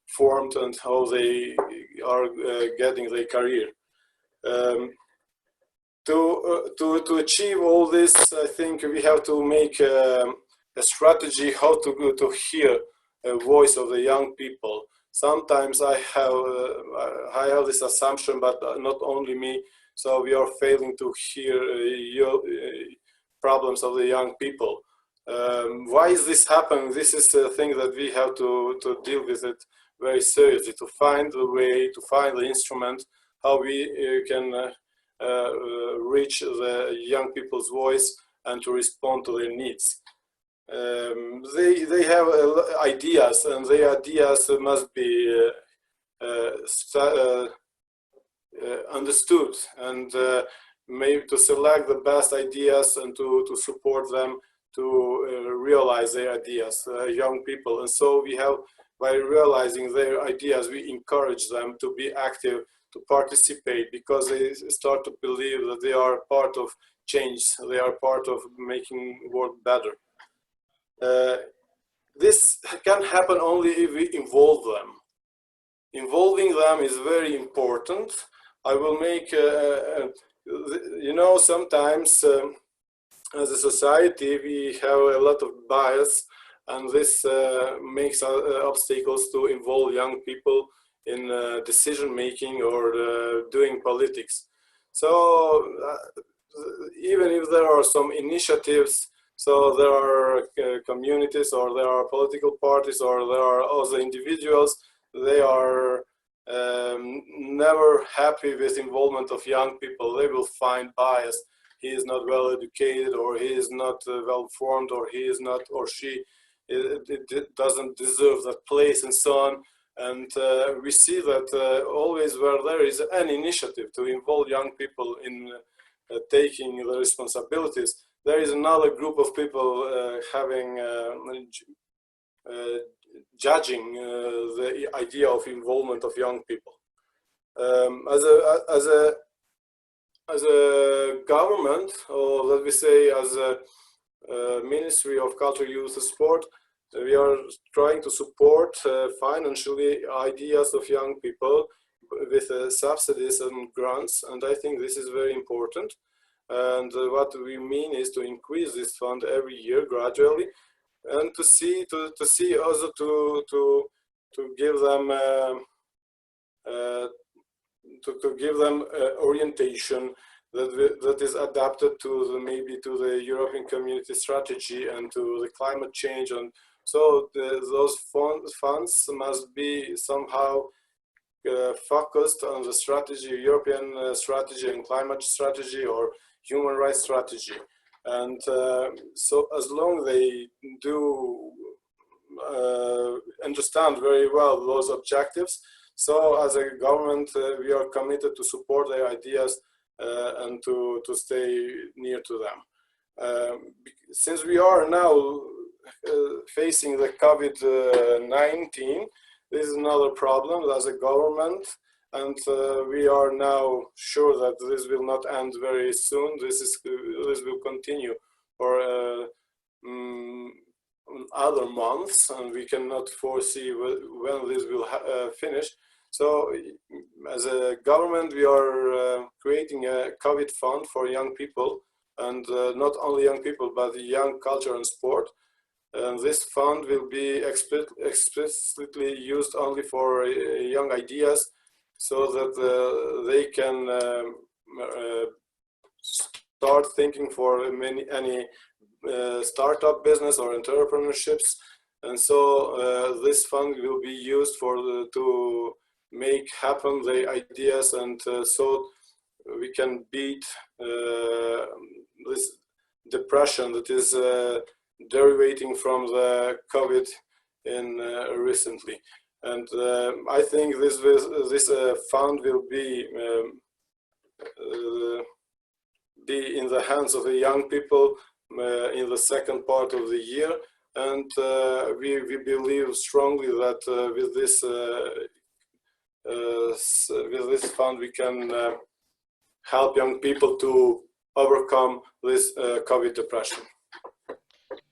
formed and how they are getting their career. To achieve all this, I think we have to make a strategy how to hear a voice of the young people. Sometimes I have this assumption, but not only me. So we are failing to hear problems of the young people. Why is this happening? This is the thing that we have to deal with it very seriously, to find the way, to find the instrument, how we can reach the young people's voice and to respond to their needs. They have ideas, and their ideas must be understood, and maybe to select the best ideas and to support them to realize their ideas, young people. And so we have, by realizing their ideas, we encourage them to be active, to participate, because they start to believe that they are part of change, they are part of making the world better. This can happen only if we involve them. Involving them is very important. I will make, sometimes as a society we have a lot of bias, and this makes obstacles to involve young people in decision making or doing politics. So even if there are some initiatives, so there are communities, or there are political parties, or there are also individuals, they are never happy with involvement of young people. They will find bias. He is not well educated, or he is not well formed, or he is not, or she doesn't deserve that place, and so on. And we see that always where there is an initiative to involve young people in taking the responsibilities, there is another group of people judging the idea of involvement of young people. As a government, or let me say as a Ministry of Culture, Youth and Sport, we are trying to support financially ideas of young people with subsidies and grants, and I think this is very important. And what we mean is to increase this fund every year gradually, and to see also to give them orientation that is adapted to maybe to the European Community Strategy and to the climate change. And so those funds must be somehow focused on the strategy, European strategy and climate strategy, or human rights strategy. And so as long as they do understand very well those objectives, so as a government we are committed to support their ideas and to stay near to them. Since we are now facing the COVID-19, this is another problem as a government, and we are now sure that this will not end very soon. This will continue for other months, and we cannot foresee when this will finish. So as a government, we are creating a COVID fund for young people, and not only young people, but young culture and sport. And this fund will be explicitly used only for young ideas, so that they can start thinking for any startup business or entrepreneurships. And so this fund will be used for to make happen the ideas, and so we can beat this depression that is derivating from the COVID in recently. And I think this fund will be in the hands of the young people in the second part of the year. And we believe strongly that with this fund we can help young people to overcome this COVID depression.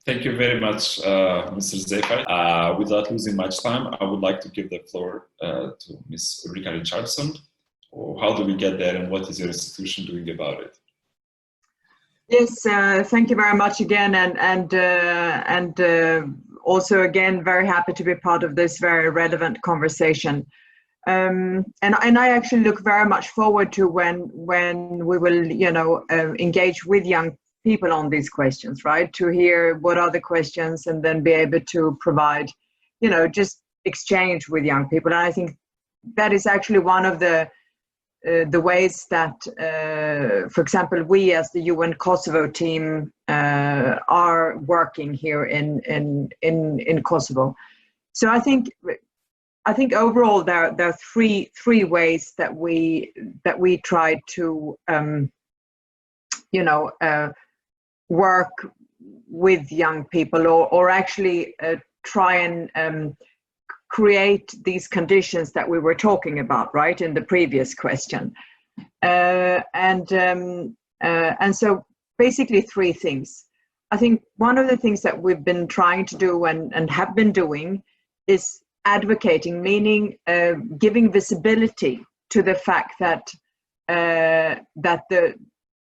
Thank you very much, Mr. Zephyr. Without losing much time, I would like to give the floor to Ms. Ulrika Richardson. How do we get there, and what is your institution doing about it? Yes, thank you very much again, and also again very happy to be part of this very relevant conversation. And I actually look very much forward to when we will, engage with young people on these questions, right? To hear what are the questions, and then be able to provide, just exchange with young people. And I think that is actually one of the ways that, for example, we as the UN Kosovo team are working here in Kosovo. So I think overall there are three ways that we try to work with young people, or actually try and create these conditions that we were talking about, right, in the previous question. And so basically three things. I think one of the things that we've been trying to do and have been doing is advocating, meaning giving visibility to the fact that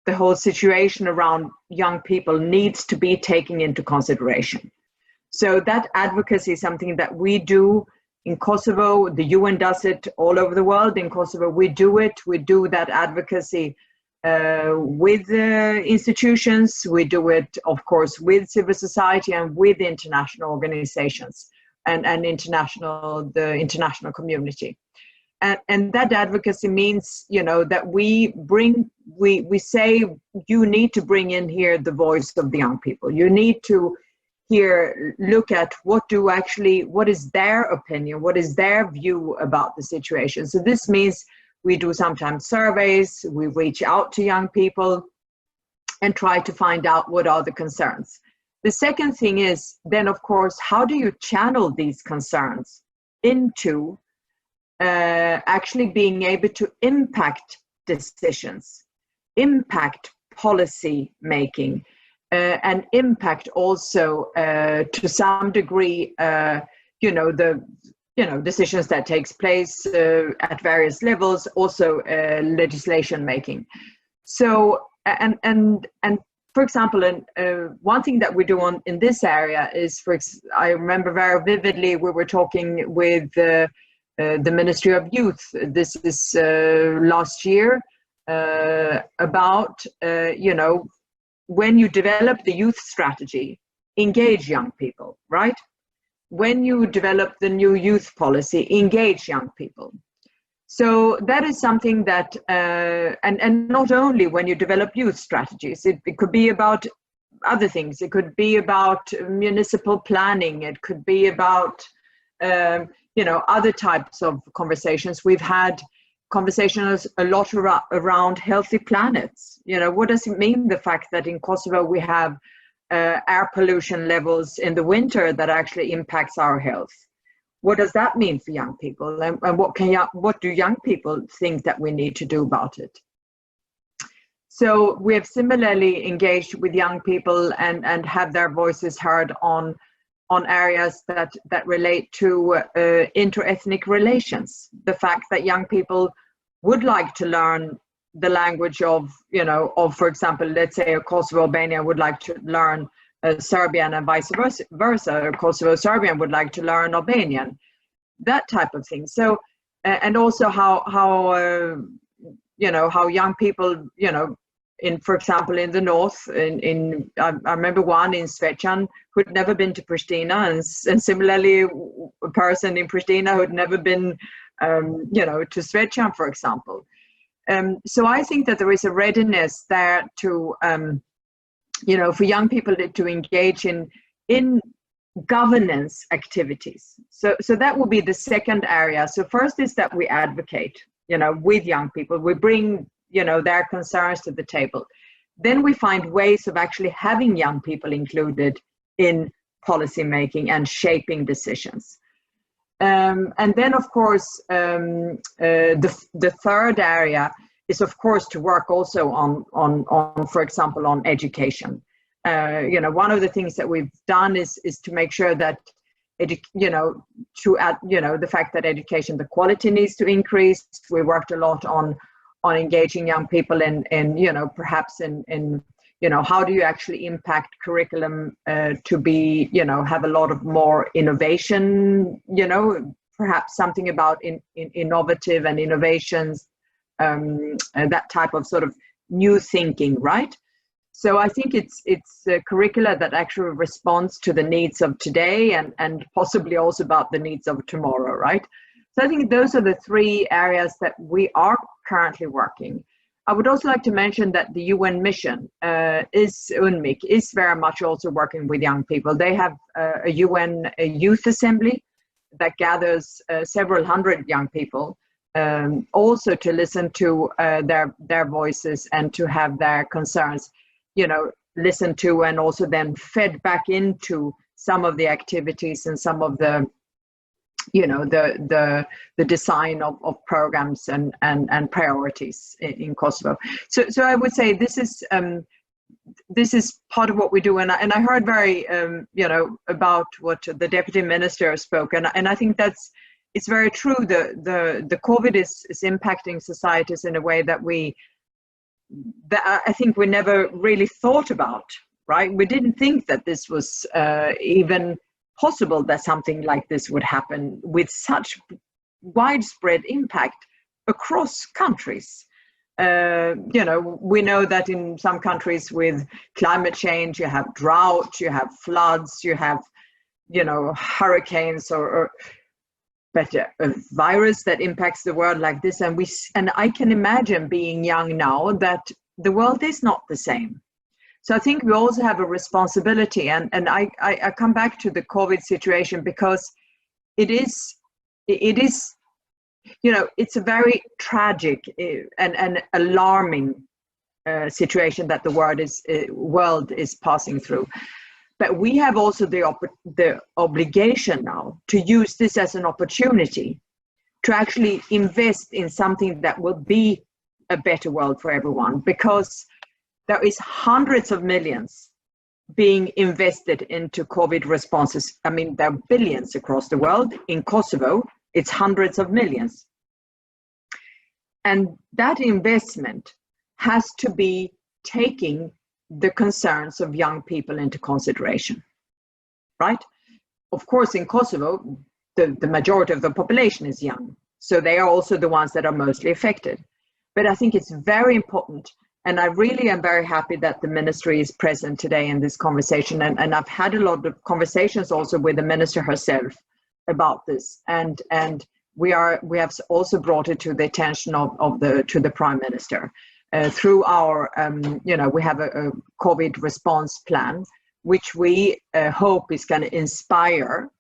the whole situation around young people needs to be taken into consideration. So that advocacy is something that we do in Kosovo. The UN does it all over the world. In Kosovo, we do it. We do that advocacy with institutions. We do it, of course, with civil society and with international organizations and the international community. And that advocacy means, that we say you need to bring in here the voice of the young people. You need to look at what is their opinion, what is their view about the situation. So this means we do sometimes surveys, we reach out to young people and try to find out what are the concerns. The second thing is then, of course, how do you channel these concerns into actually being able to impact decisions, impact policy making, and impact also to some degree, decisions that takes place at various levels, also legislation making. So and for example, one thing that we do in this area is, I remember very vividly we were talking with the Ministry of Youth. This is last year about when you develop the youth strategy, engage young people, right? When you develop the new youth policy, engage young people. So that is something that, and not only when you develop youth strategies, it could be about other things. It could be about municipal planning. It could be about, other types of conversations. We've had conversations a lot around healthy planets. What does it mean, the fact that in Kosovo we have air pollution levels in the winter that actually impacts our health? What does that mean for young people, and what do young people think that we need to do about it? So we have similarly engaged with young people and have their voices heard on on areas that relate to inter-ethnic relations. The fact that young people would like to learn the language of, for example, let's say a Kosovo Albanian would like to learn Serbian and vice versa. A Kosovo Serbian would like to learn Albanian, that type of thing. So, and also how young people, for example, in the north, I remember one in Zvečan who'd never been to Pristina, and similarly a person in Pristina who'd never been, to Zvečan, for example. So I think that there is a readiness there to, for young people to engage in governance activities. So that will be the second area. So first is that we advocate, with young people. We bring, their concerns to the table. Then we find ways of actually having young people included in policy making and shaping decisions. And then, of course, the third area is, of course, to work also on, for example, on education. One of the things that we've done is to make sure that, the fact that education, the quality needs to increase. We worked a lot on engaging young people in perhaps in how do you actually impact curriculum to be, have a lot of more innovation, perhaps something about innovative and innovations, and that type of sort of new thinking, right? So I think it's a curricula that actually responds to the needs of today and possibly also about the needs of tomorrow, right? So I think those are the three areas that we are currently working. I would also like to mention that the UN mission UNMIK is very much also working with young people. They have a UN youth assembly that gathers several hundred young people, also to listen to their voices and to have their concerns, listened to, and also then fed back into some of the activities and some of the the design of programs and priorities in Kosovo. So I would say this is part of what we do, and I heard very about what the deputy minister spoke, and I think it's very true. The COVID is impacting societies in a way that I think we never really thought about, right? We didn't think that this was even possible, that something like this would happen with such widespread impact across countries. We know that in some countries with climate change, you have drought, you have floods, you have, hurricanes but a virus that impacts the world like this. And I can imagine, being young now, that the world is not the same. So I think we also have a responsibility, and I come back to the COVID situation because it is, it's a very tragic and alarming situation that the world is passing through. But we have also the obligation now to use this as an opportunity to actually invest in something that will be a better world for everyone, because there is hundreds of millions being invested into COVID responses. I mean, there are billions across the world. In Kosovo, it's hundreds of millions. And that investment has to be taking the concerns of young people into consideration, right? Of course, in Kosovo, the majority of the population is young. So they are also the ones that are mostly affected. But I think it's very important. And I really am very happy that the ministry is present today in this conversation. And I've had a lot of conversations also with the minister herself about this. And we have also brought it to the attention of the Prime Minister through our, we have a COVID response plan, which we hope is going to inspire,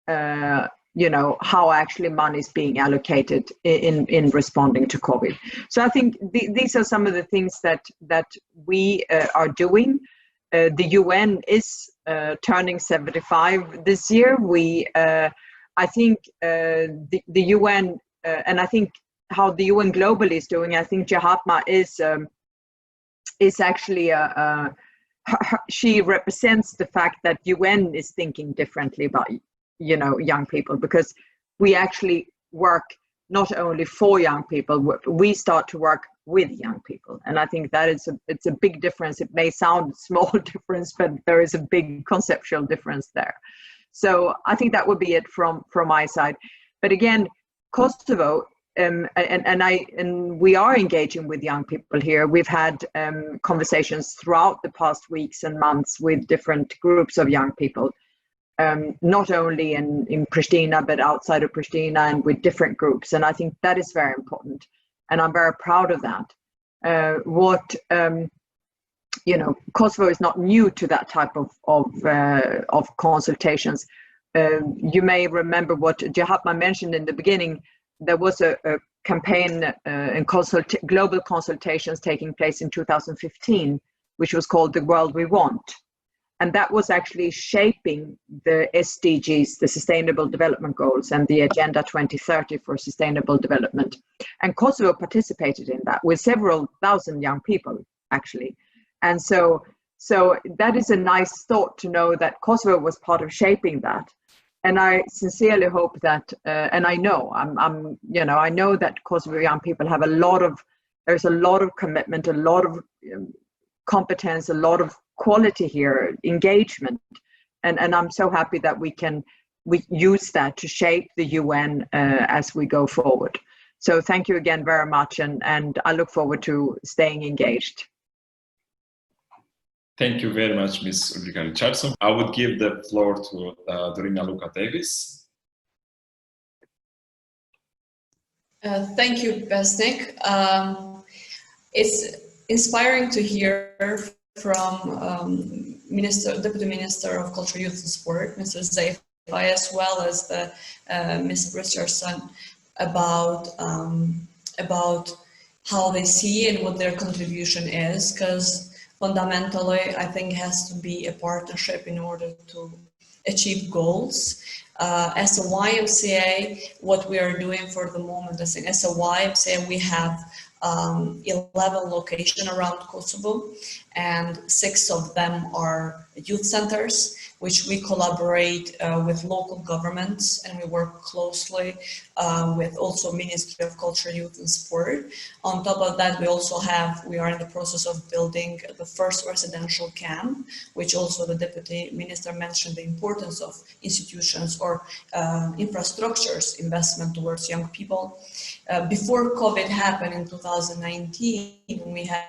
how actually money is being allocated in responding to COVID. So I think these are some of the things that we are doing. The UN is turning 75 this year. I think the UN, and I think how the UN globally is doing, I think YIHR is actually she represents the fact that UN is thinking differently about, you know, young people, because we actually work not only for young people, we start to work with young people. And I think that it's a big difference. It may sound a small difference, but there is a big conceptual difference there. So I think that would be it from my side. But again, Kosovo, and we are engaging with young people here. We've had conversations throughout the past weeks and months with different groups of young people, not only in Pristina, but outside of Pristina, and with different groups. And I think that is very important. And I'm very proud of that. You know, Kosovo is not new to that type of consultations. You may remember what Jahatma mentioned in the beginning. There was a campaign and global consultations taking place in 2015, which was called The World We Want. And that was actually shaping the SDGs, the Sustainable Development Goals, and the Agenda 2030 for Sustainable Development. And Kosovo participated in that with several thousand young people, actually. And so that is a nice thought to know that Kosovo was part of shaping that. And I sincerely hope that, and I know, I know that Kosovo young people have there's a lot of commitment, a lot of competence, a lot of quality here, engagement. And I'm so happy that we use that to shape the UN as we go forward. So thank you again very much. And I look forward to staying engaged. Thank you very much, Ms. Ulrika Richardson. I would give the floor to Dorina Luca Davis. Thank you, Besnik. It's inspiring to hear from Deputy Minister of Culture, Youth and Sport, Mr. Zaifa, as well as the Ms. Richardson, about how they see and what their contribution is, because fundamentally, I think it has to be a partnership in order to achieve goals. As a YMCA, what we are doing for the moment, as a YMCA, we have 11 locations around Kosovo, and 6 of them are youth centers, which we collaborate with local governments, and we work closely with also Ministry of Culture, Youth and Sport. On top of that, we are in the process of building the first residential camp, which also the Deputy Minister mentioned the importance of institutions or infrastructures investment towards young people. Before COVID happened in 2019, we had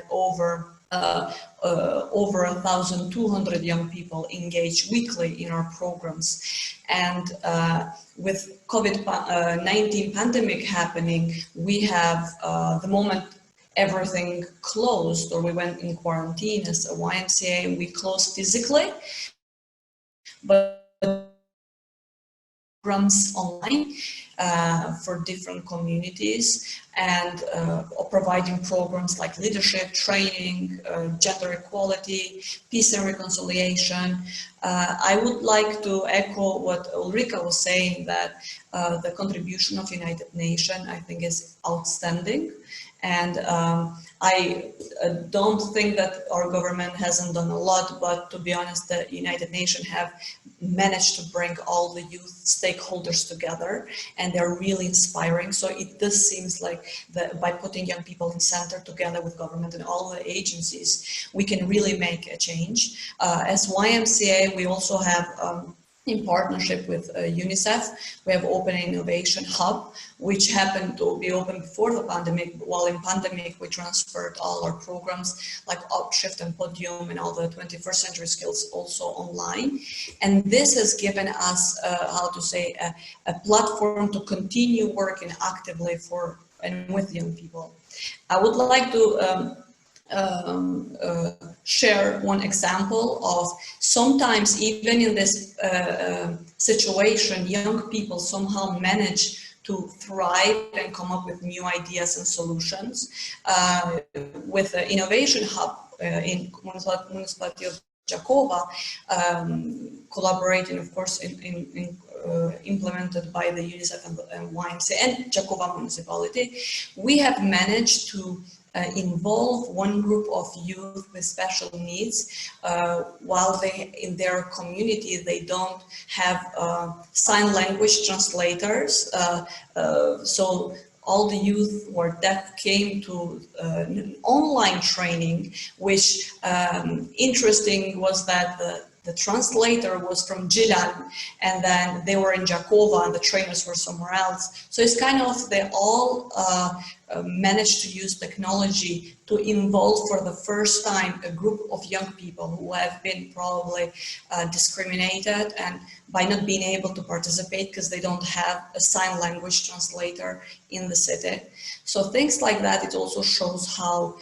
over 1,200 young people engaged weekly in our programs. And with COVID-19 pandemic happening, we have the moment everything closed, or we went in quarantine as a YMCA, we closed physically, but programs online for different communities, and providing programs like leadership training, gender equality, peace and reconciliation. I would like to echo what Ulrika was saying, that the contribution of United Nations, I think, is outstanding. And I don't think that our government hasn't done a lot, but to be honest, the United Nations have managed to bring all the youth stakeholders together, and they're really inspiring. So this seems like by putting young people in center together with government and all the agencies, we can really make a change. As YMCA, we also have in partnership with UNICEF, we have Open Innovation Hub, which happened to be open before the pandemic. While in pandemic, we transferred all our programs like Upshift and Podium and all the 21st century skills also online. And this has given us, a platform to continue working actively for and with young people. I would like to share one example of sometimes even in this situation, young people somehow manage to thrive and come up with new ideas and solutions. With the Innovation Hub in Municipality of Jakova, collaborating, of course, implemented by the UNICEF and YMCA and Jakova municipality, we have managed to involve one group of youth with special needs while they in their community they don't have sign language translators, so all the youth who are deaf came to an online training, which interesting was that the translator was from Gilan, and then they were in Jakova and the trainers were somewhere else. So it's kind of they all managed to use technology to involve for the first time a group of young people who have been probably discriminated and by not being able to participate because they don't have a sign language translator in the city. So things like that, it also shows how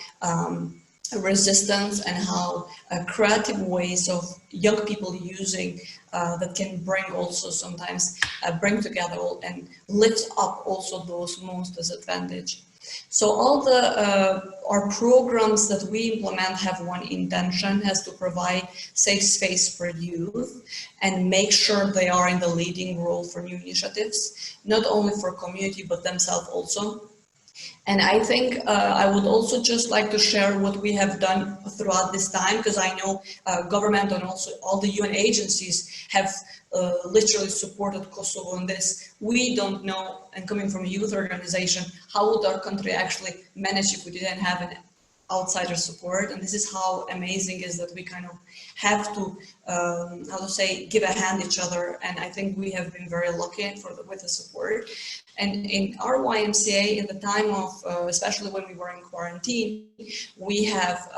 resistance and how creative ways of young people using that can bring also sometimes bring together and lift up also those most disadvantaged. So all the our programs that we implement have one intention, has to provide safe space for youth and make sure they are in the leading role for new initiatives, not only for community but themselves also. And I think I would also just like to share what we have done throughout this time, because I know government and also all the UN agencies have literally supported Kosovo in this. We don't know, and coming from a youth organization, how would our country actually manage if we didn't have an outsider support. And this is how amazing is that we kind of have to, how to say, give a hand each other. And I think we have been very lucky with the support. And in our YMCA, in the time of, especially when we were in quarantine, we have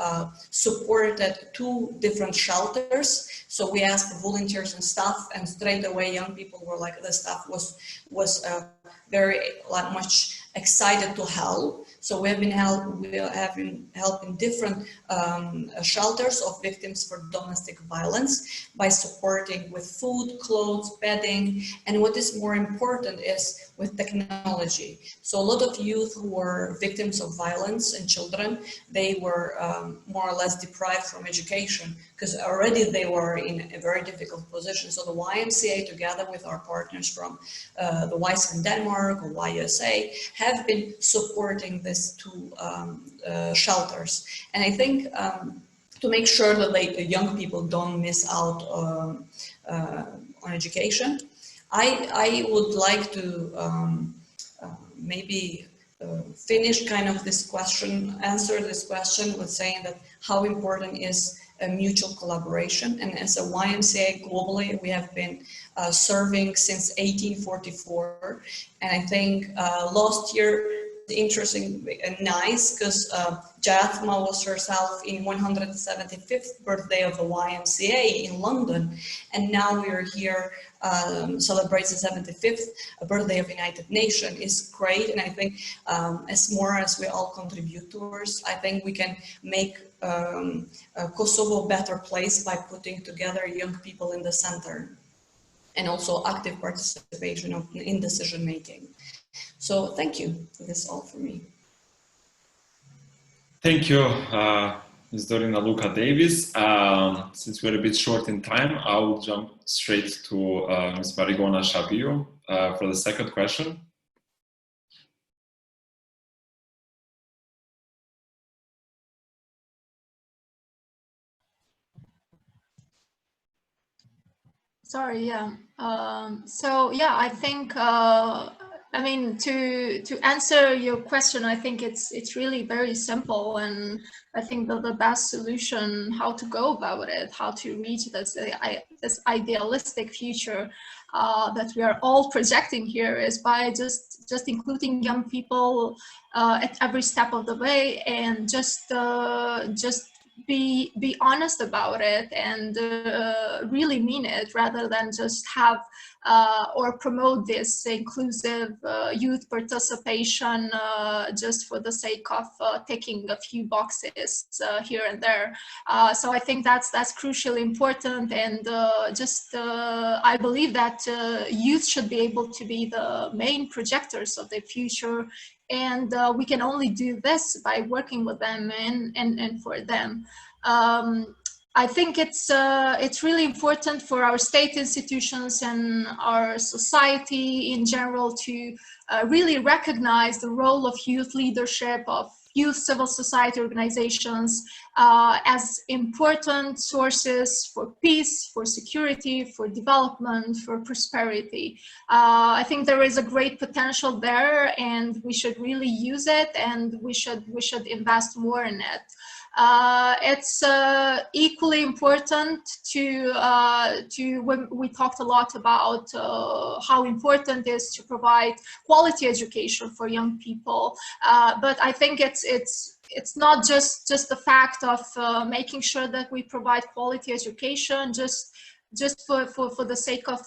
supported 2 different shelters. So we asked for volunteers and staff, and straight away young people were like, the staff was very much excited to help. So we have been helping different shelters of victims for domestic violence by supporting with food, clothes, bedding, and what is more important is with technology. So a lot of youth who were victims of violence and children, they were more or less deprived from education because already they were in a very difficult position. So the YMCA, together with our partners from the YIHR in Denmark or YUSA, have been supporting these 2 shelters. And I think to make sure that the young people don't miss out on education, I would like to maybe finish kind of this question, answer this question with saying that how important is a mutual collaboration. And as a YMCA globally, we have been serving since 1844. And I think last year, interesting and nice because Jathma was herself in 175th birthday of the YMCA in London, and now we are here celebrates the 75th birthday of United Nations. Is great, and I think as more as we all contribute towards, I think we can make Kosovo a better place by putting together young people in the center and also active participation in decision making. So thank you. That's all for me. Thank you, Ms. Dorina Luka Davis. Since we're a bit short in time, I will jump straight to Ms. Marigona Shabio for the second question. Sorry, yeah. So yeah, I think I mean, to answer your question, I think it's really very simple, and I think that the best solution, how to go about it, how to reach this idealistic future that we are all projecting here, is by just including young people at every step of the way, and just be honest about it and really mean it, rather than just have or promote this inclusive youth participation just for the sake of ticking a few boxes here and there. So I think that's crucially important, and I believe that youth should be able to be the main projectors of the future, and we can only do this by working with them and for them. I think it's really important for our state institutions and our society in general to really recognize the role of youth leadership, of youth civil society organizations as important sources for peace, for security, for development, for prosperity. I think there is a great potential there, and we should really use it, and we should invest more in it. It's equally important when we talked a lot about how important it is to provide quality education for young people, but I think it's not just the fact of making sure that we provide quality education just for the sake of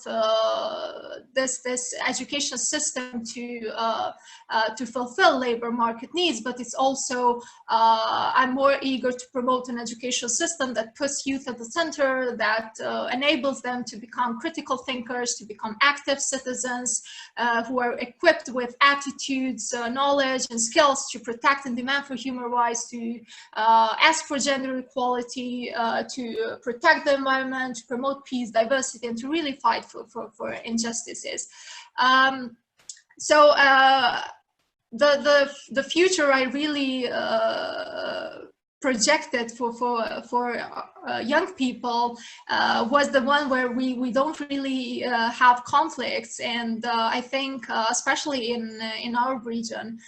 this education system to fulfill labor market needs, but it's also I'm more eager to promote an education system that puts youth at the center, that enables them to become critical thinkers, to become active citizens who are equipped with attitudes, knowledge, and skills to protect and demand for human rights, to ask for gender equality, to protect the environment, to promote peace, diversity, and to really fight for injustices. So the future I really projected for young people was the one where we don't really have conflicts, and I think especially in our region,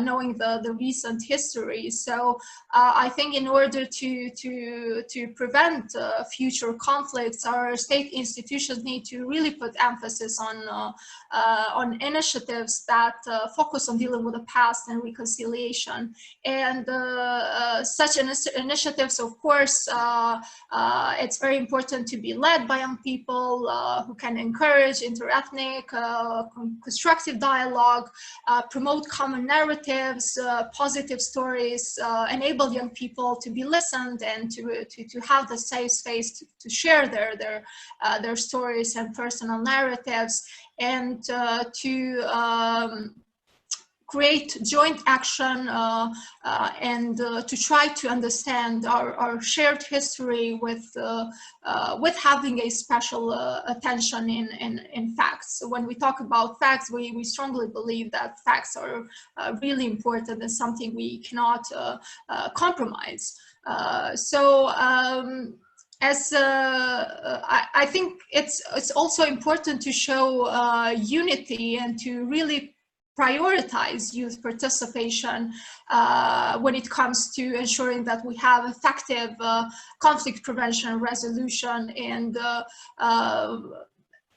knowing the recent history. So I think in order to prevent future conflicts, our state institutions need to really put emphasis on initiatives that focus on dealing with the past and reconciliation. And such initiatives, of course, it's very important to be led by young people who can encourage interethnic, constructive dialogue, promote common narratives, positive stories, enable young people to be listened and to have the safe space to share their stories and personal narratives, and to create joint action and to try to understand our shared history with having a special attention in facts. So when we talk about facts, we strongly believe that facts are really important and something we cannot compromise. I think it's also important to show unity and to really prioritize youth participation when it comes to ensuring that we have effective conflict prevention and resolution. And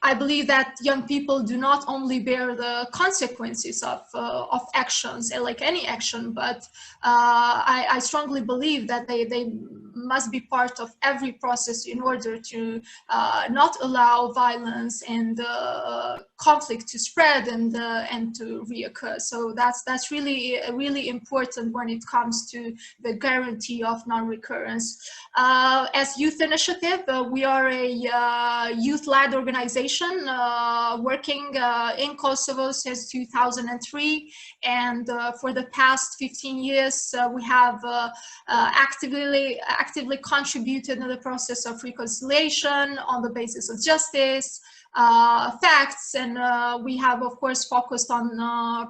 I believe that young people do not only bear the consequences of actions, like any action, but I strongly believe that they must be part of every process in order to not allow violence and conflict to spread and to reoccur. So that's really important when it comes to the guarantee of non-recurrence. As Youth Initiative, we are a youth-led organization working in Kosovo since 2003, and for the past 15 years we have actively contributed in the process of reconciliation on the basis of justice, facts, and we have of course focused on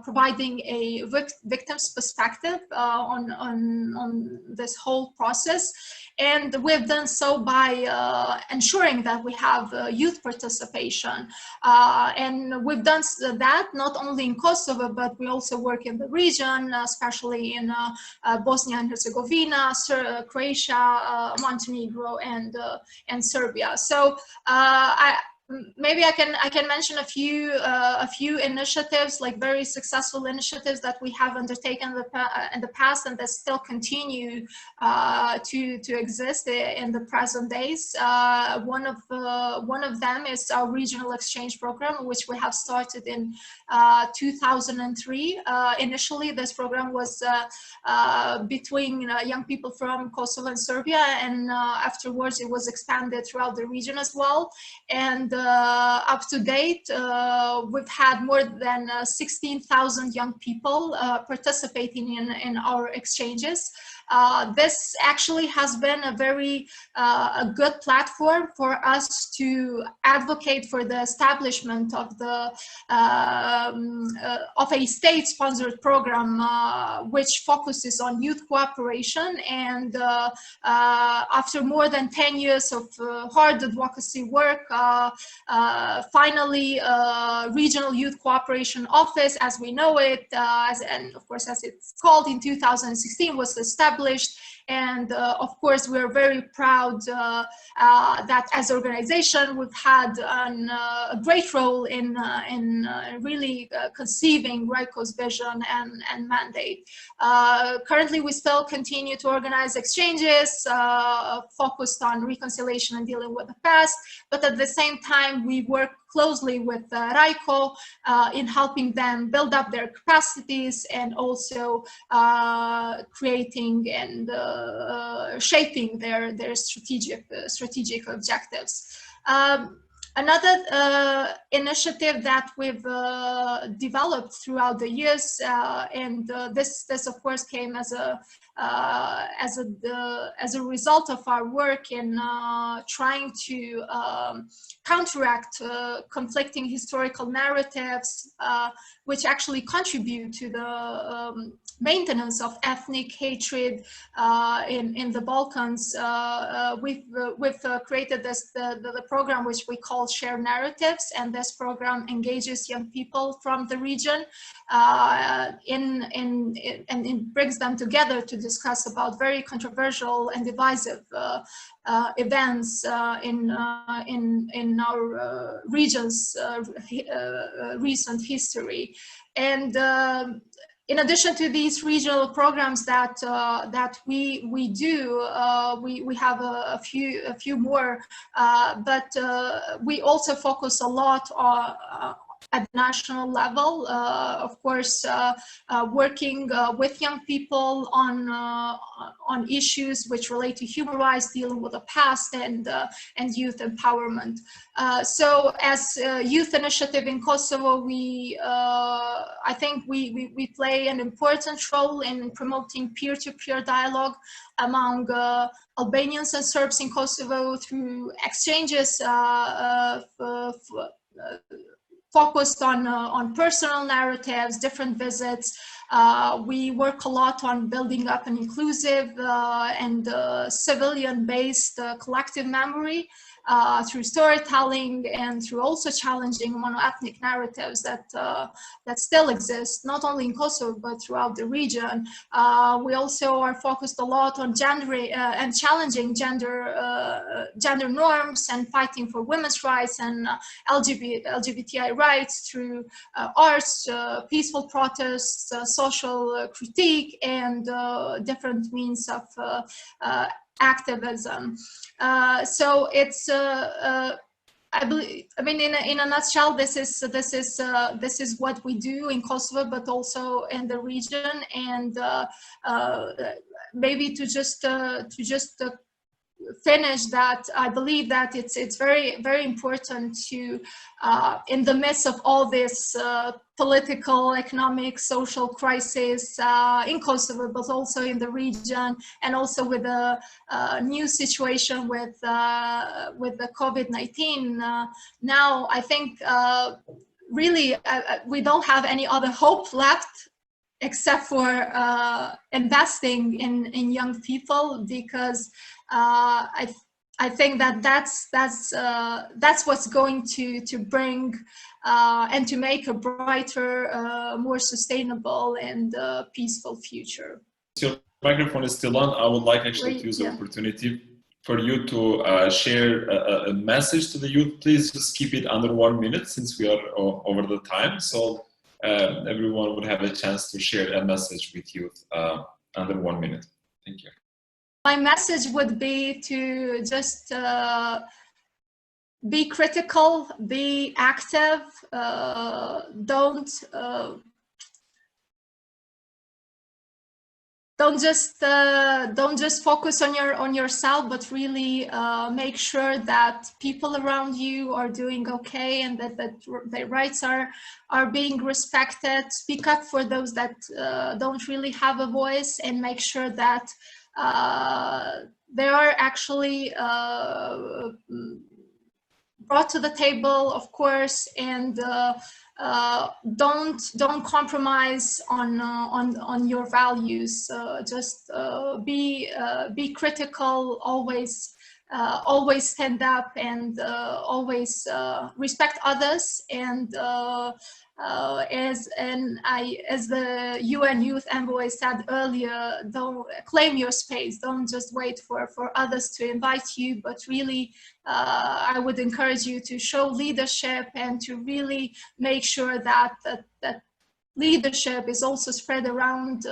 providing a victim's perspective on this whole process. And we've done so by ensuring that we have youth participation. And we've done that not only in Kosovo, but we also work in the region, especially in Bosnia and Herzegovina, Croatia, Montenegro, and Serbia. So maybe I can mention a few initiatives, like very successful initiatives that we have undertaken in the past and that still continue to exist in the present days. One of them is our regional exchange program, which we have started in 2003. Initially, this program was between young people from Kosovo and Serbia, and afterwards it was expanded throughout the region as well. And up to date, we've had more than 16,000 young people participating in our exchanges. This actually has been a very a good platform for us to advocate for the establishment of the a state-sponsored program which focuses on youth cooperation. And after more than 10 years of hard advocacy work, finally, Regional Youth Cooperation Office, as we know it, and of course as it's called, in 2016 was established. And of course, we're very proud that as an organization, we've had a great role in really conceiving RICO's vision and mandate. Currently, we still continue to organize exchanges focused on reconciliation and dealing with the past, but at the same time, we work closely with RICO in helping them build up their capacities and also creating and shaping their strategic objectives. Another initiative that we've developed throughout the years, and this of course came as a result of our work in trying to counteract conflicting historical narratives, which actually contribute to the maintenance of ethnic hatred in the Balkans. We've created the program which we call Share Narratives, and this program engages young people from the region and it brings them together to discuss about very controversial and divisive events in our region's recent history. And in addition to these regional programs that we do, we have a few more, but we also focus a lot on at the national level, of course, working with young people on issues which relate to human rights, dealing with the past, and youth empowerment. So, as a youth initiative in Kosovo, I think we play an important role in promoting peer-to-peer dialogue among Albanians and Serbs in Kosovo through exchanges focused on personal narratives, different visits. We work a lot on building up an inclusive and civilian-based collective memory through storytelling and through also challenging monoethnic narratives that still exist, not only in Kosovo, but throughout the region. We also are focused a lot on gender and challenging gender norms and fighting for women's rights and LGBTI rights through arts, peaceful protests, social critique, and different means of activism. So it's I mean, in a nutshell, this is what we do in Kosovo, but also in the region. And maybe to just finish that, I believe that it's very, very important to, in the midst of all this political, economic, social crisis in Kosovo, but also in the region, and also with the new situation with the COVID-19. Now, I think really we don't have any other hope left except for investing in young people, because I think that's what's going to bring and to make a brighter, more sustainable and peaceful future. Your microphone is still on. I would like actually to use the opportunity for you to share a message to the youth. Please just keep it under 1 minute, since we are over the time. So everyone would have a chance to share a message with youth under 1 minute. Thank you. My message would be to just be critical, be active, don't just focus on yourself, but really make sure that people around you are doing okay, and that their rights are being respected. Speak up for those that don't really have a voice, and make sure that they are actually brought to the table, of course, and don't compromise on your values. Just be critical. Always stand up, and always respect others. And as the UN Youth Envoy said earlier, don't claim your space. Don't just wait for others to invite you, but really, I would encourage you to show leadership and to really make sure that leadership is also spread around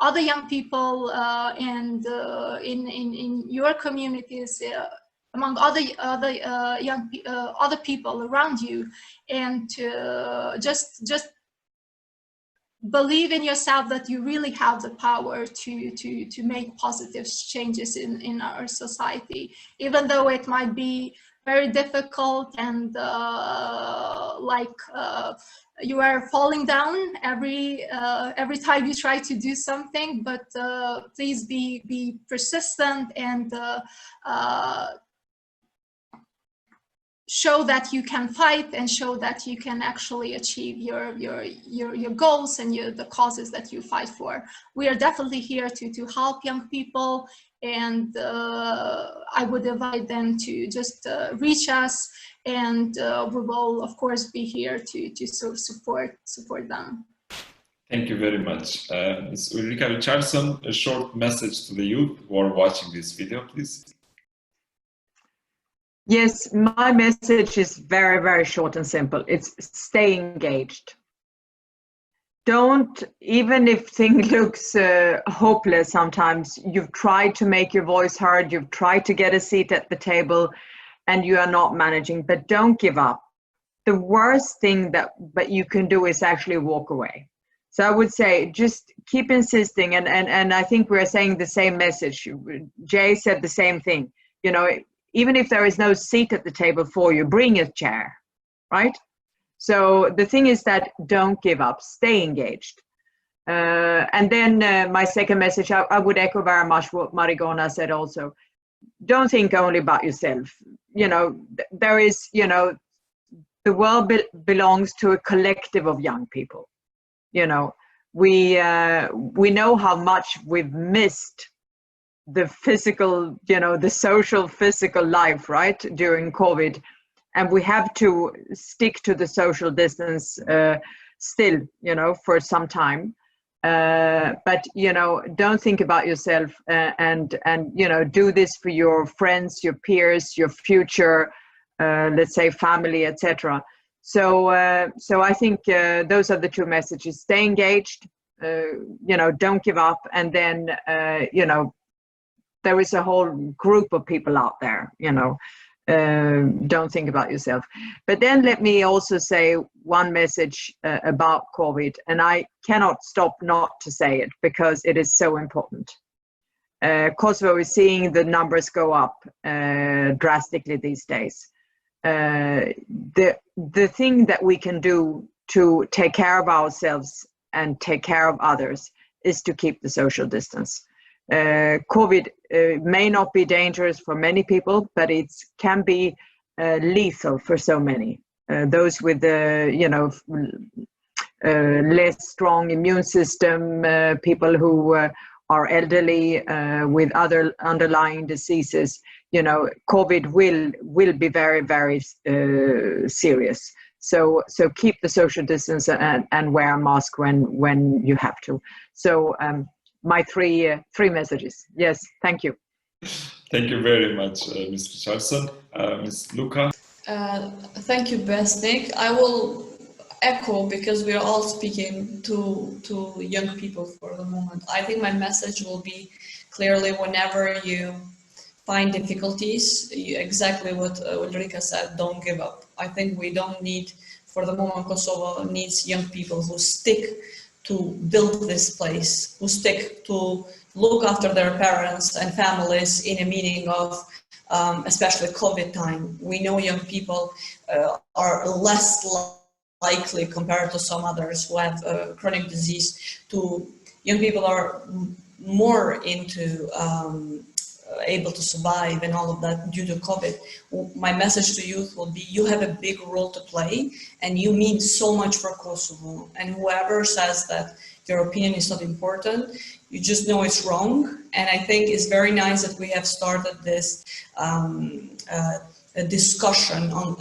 other young people and in your communities, among other people around you, and to just believe in yourself that you really have the power to make positive changes in our society, even though it might be very difficult and you are falling down every time you try to do something. But please be persistent and show that you can fight, and show that you can actually achieve your goals and the causes that you fight for. We are definitely here to help young people, and I would invite them to just reach us, and we will of course be here to support them. Thank you very much. Ms. Ulrika Richardson, a short message to the youth who are watching this video, please. Yes, my message is very, very short and simple. It's stay engaged. Don't, even if things looks hopeless sometimes, you've tried to make your voice heard, you've tried to get a seat at the table, and you are not managing, but don't give up. The worst thing that you can do is actually walk away. So I would say just keep insisting, and I think we're saying the same message. Jay said the same thing. You know, even if there is no seat at the table for you, bring a chair, right? So the thing is that don't give up, stay engaged. And then my second message, I would echo very much what Marigona said also. Don't think only about yourself. You know, there is, you know, the world belongs to a collective of young people. You know, we know how much we've missed the physical, you know, the social physical life, right, during COVID. And we have to stick to the social distance still, you know, for some time. But, you know, don't think about yourself and, you know, do this for your friends, your peers, your future, let's say family, etc. So I think those are the two messages. Stay engaged, you know, don't give up. And then, you know, there is a whole group of people out there, you know, don't think about yourself. But then let me also say one message about COVID, and I cannot stop not to say it because it is so important. Kosovo is seeing the numbers go up drastically these days. The thing that we can do to take care of ourselves and take care of others is to keep the social distance. COVID may not be dangerous for many people, but it can be lethal for so many. Those with the, you know, less strong immune system, people who are elderly with other underlying diseases, you know, COVID will be very, very serious. So keep the social distance and wear a mask when you have to. So my three messages. Yes, thank you. Thank you very much, Ms. Richardson. Ms. Luca. Thank you, Besnik. I will echo, because we are all speaking to young people for the moment. I think my message will be clearly, whenever you find difficulties, exactly what Ulrika said, don't give up. I think we don't need, for the moment, Kosovo needs young people who stick to build this place, who stick to look after their parents and families in a meaning of, especially COVID time. We know young people are less likely compared to some others who have chronic disease. Young people are more into able to survive and all of that due to COVID. My message to youth will be, you have a big role to play and you mean so much for Kosovo. And whoever says that your opinion is not important, you just know it's wrong. And I think it's very nice that we have started this a discussion on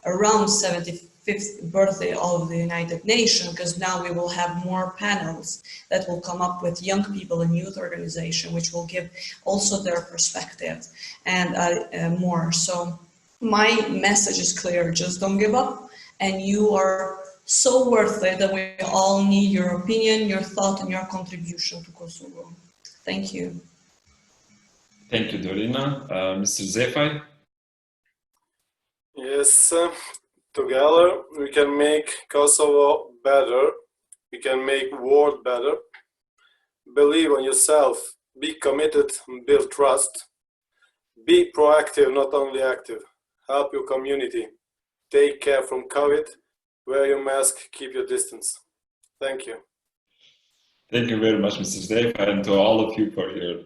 around 75th birthday of the United Nations, because now we will have more panels that will come up with young people in youth organization, which will give also their perspective and more. So my message is clear, just don't give up, and you are so worth it, that we all need your opinion, your thought, and your contribution to Kosovo. Thank you. Thank you, Dorina. Mr. Zefai? Yes, together we can make Kosovo better. We can make world better. Believe in yourself. Be committed and build trust. Be proactive, not only active. Help your community. Take care from COVID. Wear your mask. Keep your distance. Thank you. Thank you very much, Mr. Zefai, and to all of you for your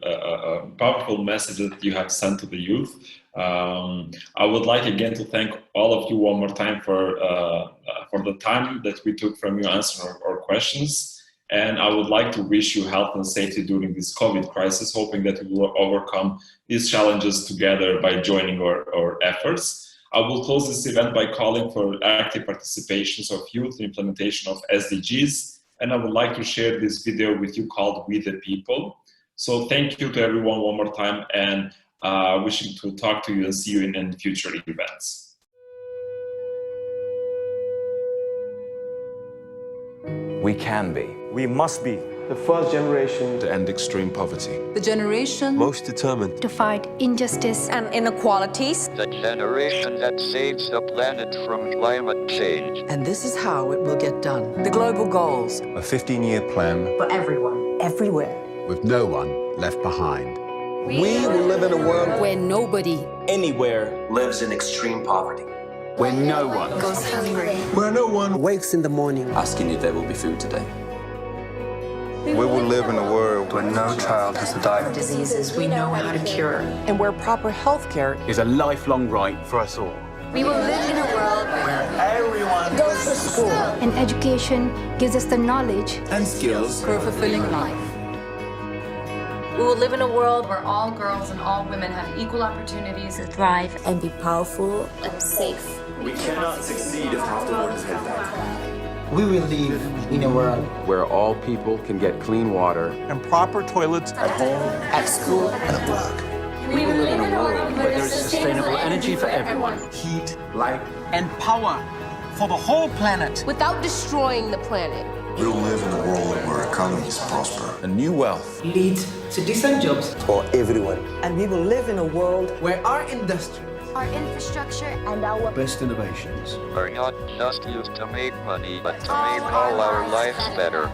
powerful message that you have sent to the youth. I would like again to thank all of you one more time for the time that we took from you answering our questions. And I would like to wish you health and safety during this COVID crisis, hoping that we will overcome these challenges together by joining our efforts. I will close this event by calling for active participations of youth in implementation of SDGs. And I would like to share this video with you called We the People. So thank you to everyone one more time, and wishing to talk to you and see you in future events. We can be. We must be the first generation to end extreme poverty. The generation most determined to fight injustice and inequalities. The generation that saves the planet from climate change. And this is how it will get done. The global goals. A 15-year plan For everyone. Everywhere. With no one left behind. We will live in a world where nobody anywhere lives in extreme poverty. Where no one goes hungry. where no one Wakes in the morning asking if there will be food today. we will live in a world Where no child has to die Of diseases we know how to cure. And where proper health care is a lifelong right for us all. We will live in a world where everyone goes to school. And education gives us the knowledge and skills for a fulfilling life. We will live in a world where all girls and all women have equal opportunities to thrive and be powerful and safe. We cannot succeed if half the world is head back. we will live in a world where all people can get clean water and proper toilets at home, at school, and at work. We will live in a world where there's sustainable energy for everyone. heat, light, and power for the whole planet. Without destroying the planet. We will live in a world where economies prosper. and new wealth. Lead to decent jobs For everyone. And we will live in a world where our industry, our infrastructure, and our Best innovations Are not just used to make money, but to make all our lives better.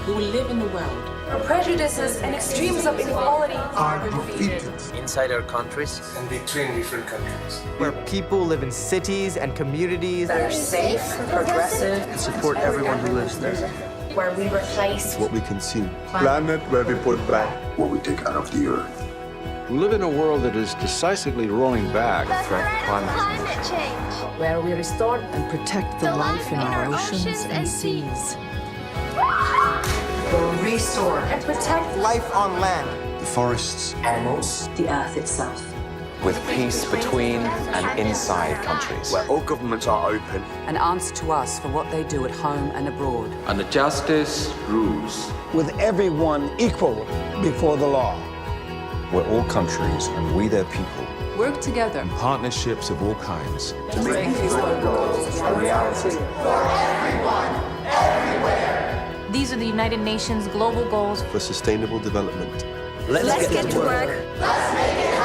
we will live in a world Where prejudices and extremes of inequality are defeated. Inside our countries And between different countries. where people live in cities and communities that are safe, progressive, and support everyone who lives there. where we replace What we consume. Planet where we put back What we take out of the earth. We live in a world that is decisively rolling back the threat of climate change. where we restore and protect the life in our oceans and seas. will restore and protect life on land, The forests, Animals, the earth itself. With peace between and inside countries. where all governments are open. And answer to us for what they do at home and abroad. And the justice rules. With everyone equal before the law. where all countries and we their people Work together. partnerships of all kinds To make these goals a reality. These are the United Nations global goals. for sustainable development. Let's get to work. Let's make it happen.